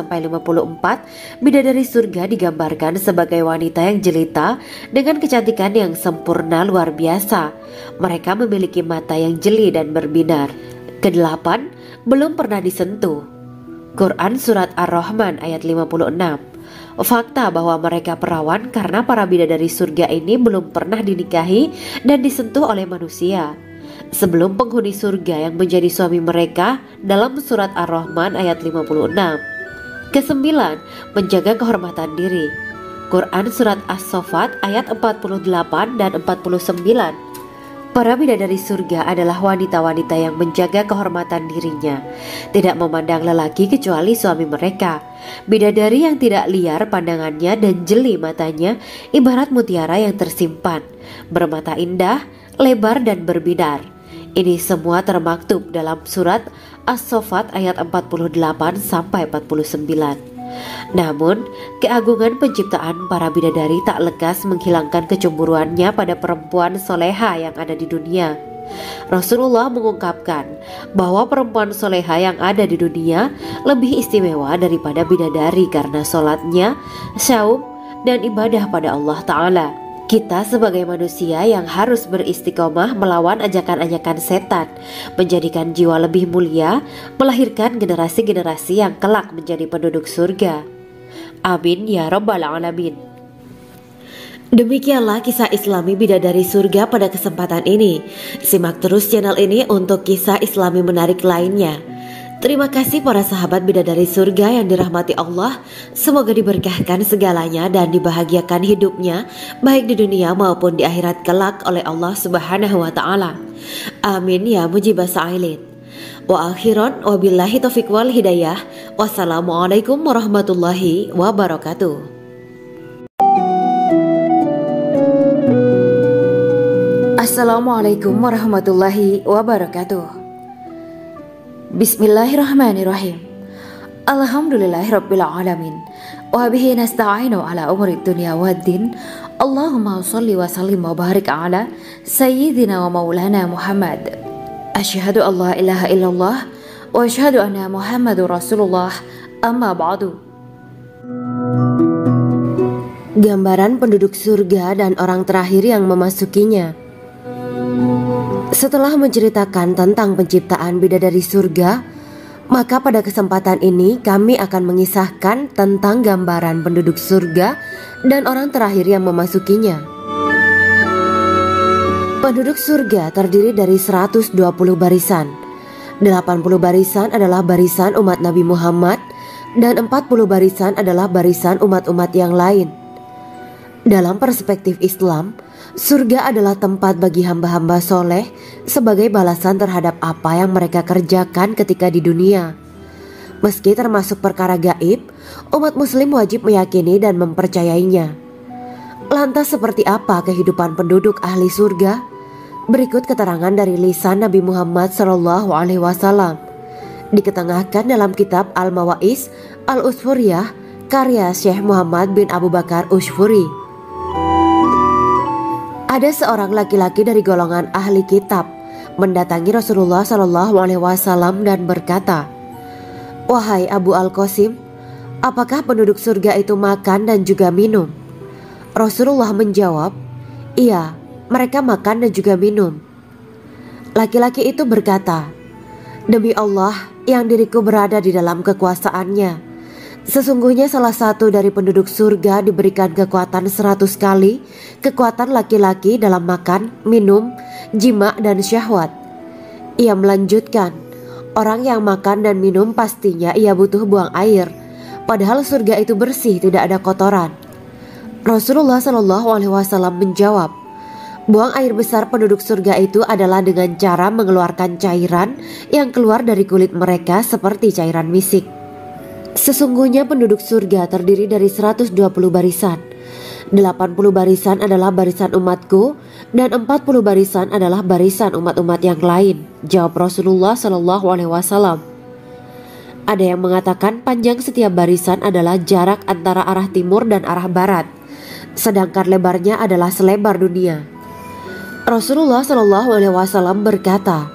bidadari surga digambarkan sebagai wanita yang jelita dengan kecantikan yang sempurna luar biasa. Mereka memiliki mata yang jeli dan berbinar. Kedelapan, belum pernah disentuh. Quran Surat Ar-Rahman ayat 56. Fakta bahwa mereka perawan karena para bidadari surga ini belum pernah dinikahi dan disentuh oleh manusia sebelum penghuni surga yang menjadi suami mereka dalam Surat Ar-Rahman ayat 56. Kesembilan, menjaga kehormatan diri. Quran Surat As-Saffat ayat 48 dan 49. Para bidadari surga adalah wanita-wanita yang menjaga kehormatan dirinya, tidak memandang lelaki kecuali suami mereka. Bidadari yang tidak liar pandangannya dan jeli matanya ibarat mutiara yang tersimpan, bermata indah, lebar dan berbinar. Ini semua termaktub dalam Surat As-Saffat ayat 48-49. Namun, keagungan penciptaan para bidadari tak lekas menghilangkan kecemburuannya pada perempuan soleha yang ada di dunia. Rasulullah mengungkapkan bahwa perempuan soleha yang ada di dunia lebih istimewa daripada bidadari karena sholatnya, syaum, dan ibadah pada Allah Ta'ala. Kita sebagai manusia yang harus beristiqomah melawan ajakan-ajakan setan, menjadikan jiwa lebih mulia, melahirkan generasi-generasi yang kelak menjadi penduduk surga. Amin ya Rabbal Alamin. Demikianlah kisah Islami bidadari surga pada kesempatan ini. Simak terus channel ini untuk kisah Islami menarik lainnya. Terima kasih para sahabat bidadari surga yang dirahmati Allah. Semoga diberkahkan segalanya dan dibahagiakan hidupnya baik di dunia maupun di akhirat kelak oleh Allah Subhanahu wa Ta'ala. Amin ya mujibah sa'ilin. Wa akhiran wabillahi taufiq wal hidayah. Wassalamualaikum warahmatullahi wabarakatuh. Assalamualaikum warahmatullahi wabarakatuh. Bismillahirrahmanirrahim. Alhamdulillahirabbil alamin. wa bihi nasta'inu ala umuri dunya waddin. Allahumma shalli wa sallim wa barik ala sayyidina wa maulana Muhammad. Asyhadu an la ilaha illallah wa asyhadu anna Muhammadur Rasulullah. Amma ba'du. Gambaran penduduk surga dan orang terakhir yang memasukinya. Setelah menceritakan tentang penciptaan bidadari surga, maka pada kesempatan ini kami akan mengisahkan tentang gambaran penduduk surga dan orang terakhir yang memasukinya. Penduduk surga terdiri dari 120 barisan. 80 barisan adalah barisan umat Nabi Muhammad dan 40 barisan adalah barisan umat-umat yang lain. Dalam perspektif Islam, surga adalah tempat bagi hamba-hamba soleh sebagai balasan terhadap apa yang mereka kerjakan ketika di dunia. Meski termasuk perkara gaib, umat muslim wajib meyakini dan mempercayainya. Lantas seperti apa kehidupan penduduk ahli surga? Berikut keterangan dari lisan Nabi Muhammad SAW, diketengahkan dalam kitab Al-Mawaiz Al-Usfuriyah karya Syekh Muhammad bin Abu Bakar Ushfuri. Ada seorang laki-laki dari golongan ahli kitab mendatangi Rasulullah SAW dan berkata, "Wahai Abu Al-Qasim, apakah penduduk surga itu makan dan juga minum?" Rasulullah menjawab, "Iya, mereka makan dan juga minum." Laki-laki itu berkata, "Demi Allah yang diriku berada di dalam kekuasaannya, sesungguhnya salah satu dari penduduk surga diberikan kekuatan 100 kali kekuatan laki-laki dalam makan, minum, jima, dan syahwat." Ia melanjutkan, "Orang yang makan dan minum pastinya ia butuh buang air, padahal surga itu bersih, tidak ada kotoran." Rasulullah SAW menjawab, "Buang air besar penduduk surga itu adalah dengan cara mengeluarkan cairan yang keluar dari kulit mereka seperti cairan misik." Sesungguhnya penduduk surga terdiri dari 120 barisan. 80 barisan adalah barisan umatku dan 40 barisan adalah barisan umat-umat yang lain, jawab Rasulullah SAW. Ada yang mengatakan panjang setiap barisan adalah jarak antara arah timur dan arah barat, sedangkan lebarnya adalah selebar dunia. Rasulullah SAW berkata,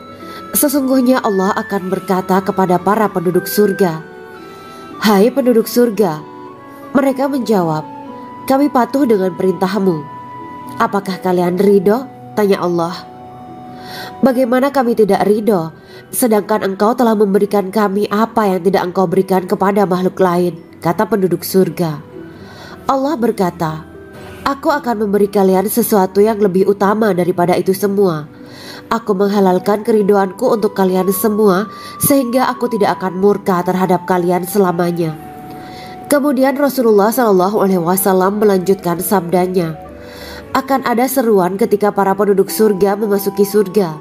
"Sesungguhnya Allah akan berkata kepada para penduduk surga, 'Hai penduduk surga,' mereka menjawab, 'Kami patuh dengan perintahmu.' 'Apakah kalian ridho?' tanya Allah. 'Bagaimana kami tidak ridho, sedangkan engkau telah memberikan kami apa yang tidak engkau berikan kepada makhluk lain,' kata penduduk surga. Allah berkata, 'Aku akan memberi kalian sesuatu yang lebih utama daripada itu semua. Aku menghalalkan keridoanku untuk kalian semua sehingga aku tidak akan murka terhadap kalian selamanya.'" Kemudian Rasulullah SAW melanjutkan sabdanya, "Akan ada seruan ketika para penduduk surga memasuki surga.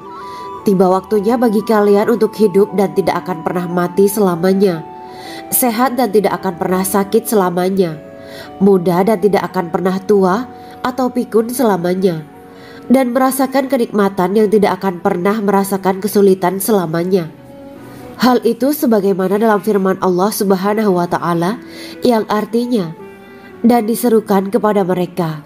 Tiba waktunya bagi kalian untuk hidup dan tidak akan pernah mati selamanya, sehat dan tidak akan pernah sakit selamanya, muda dan tidak akan pernah tua atau pikun selamanya, dan merasakan kenikmatan yang tidak akan pernah merasakan kesulitan selamanya." Hal itu sebagaimana dalam firman Allah Subhanahu wa Ta'ala yang artinya, "Dan diserukan kepada mereka,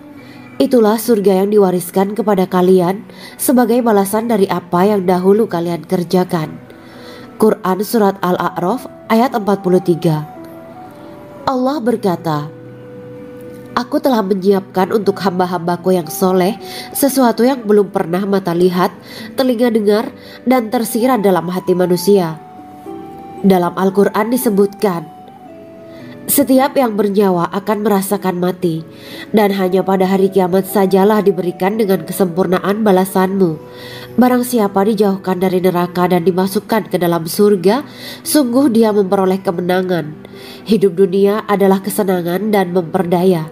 itulah surga yang diwariskan kepada kalian sebagai balasan dari apa yang dahulu kalian kerjakan." Quran Surat Al-A'raf ayat 43. Allah berkata, "Aku telah menyiapkan untuk hamba-hambaku yang soleh sesuatu yang belum pernah mata lihat, telinga dengar, dan tersirat dalam hati manusia." Dalam Al-Quran disebutkan, "Setiap yang bernyawa akan merasakan mati, dan hanya pada hari kiamat sajalah diberikan dengan kesempurnaan balasanmu. Barang siapa dijauhkan dari neraka dan dimasukkan ke dalam surga, sungguh dia memperoleh kemenangan. Hidup dunia adalah kesenangan dan memperdaya.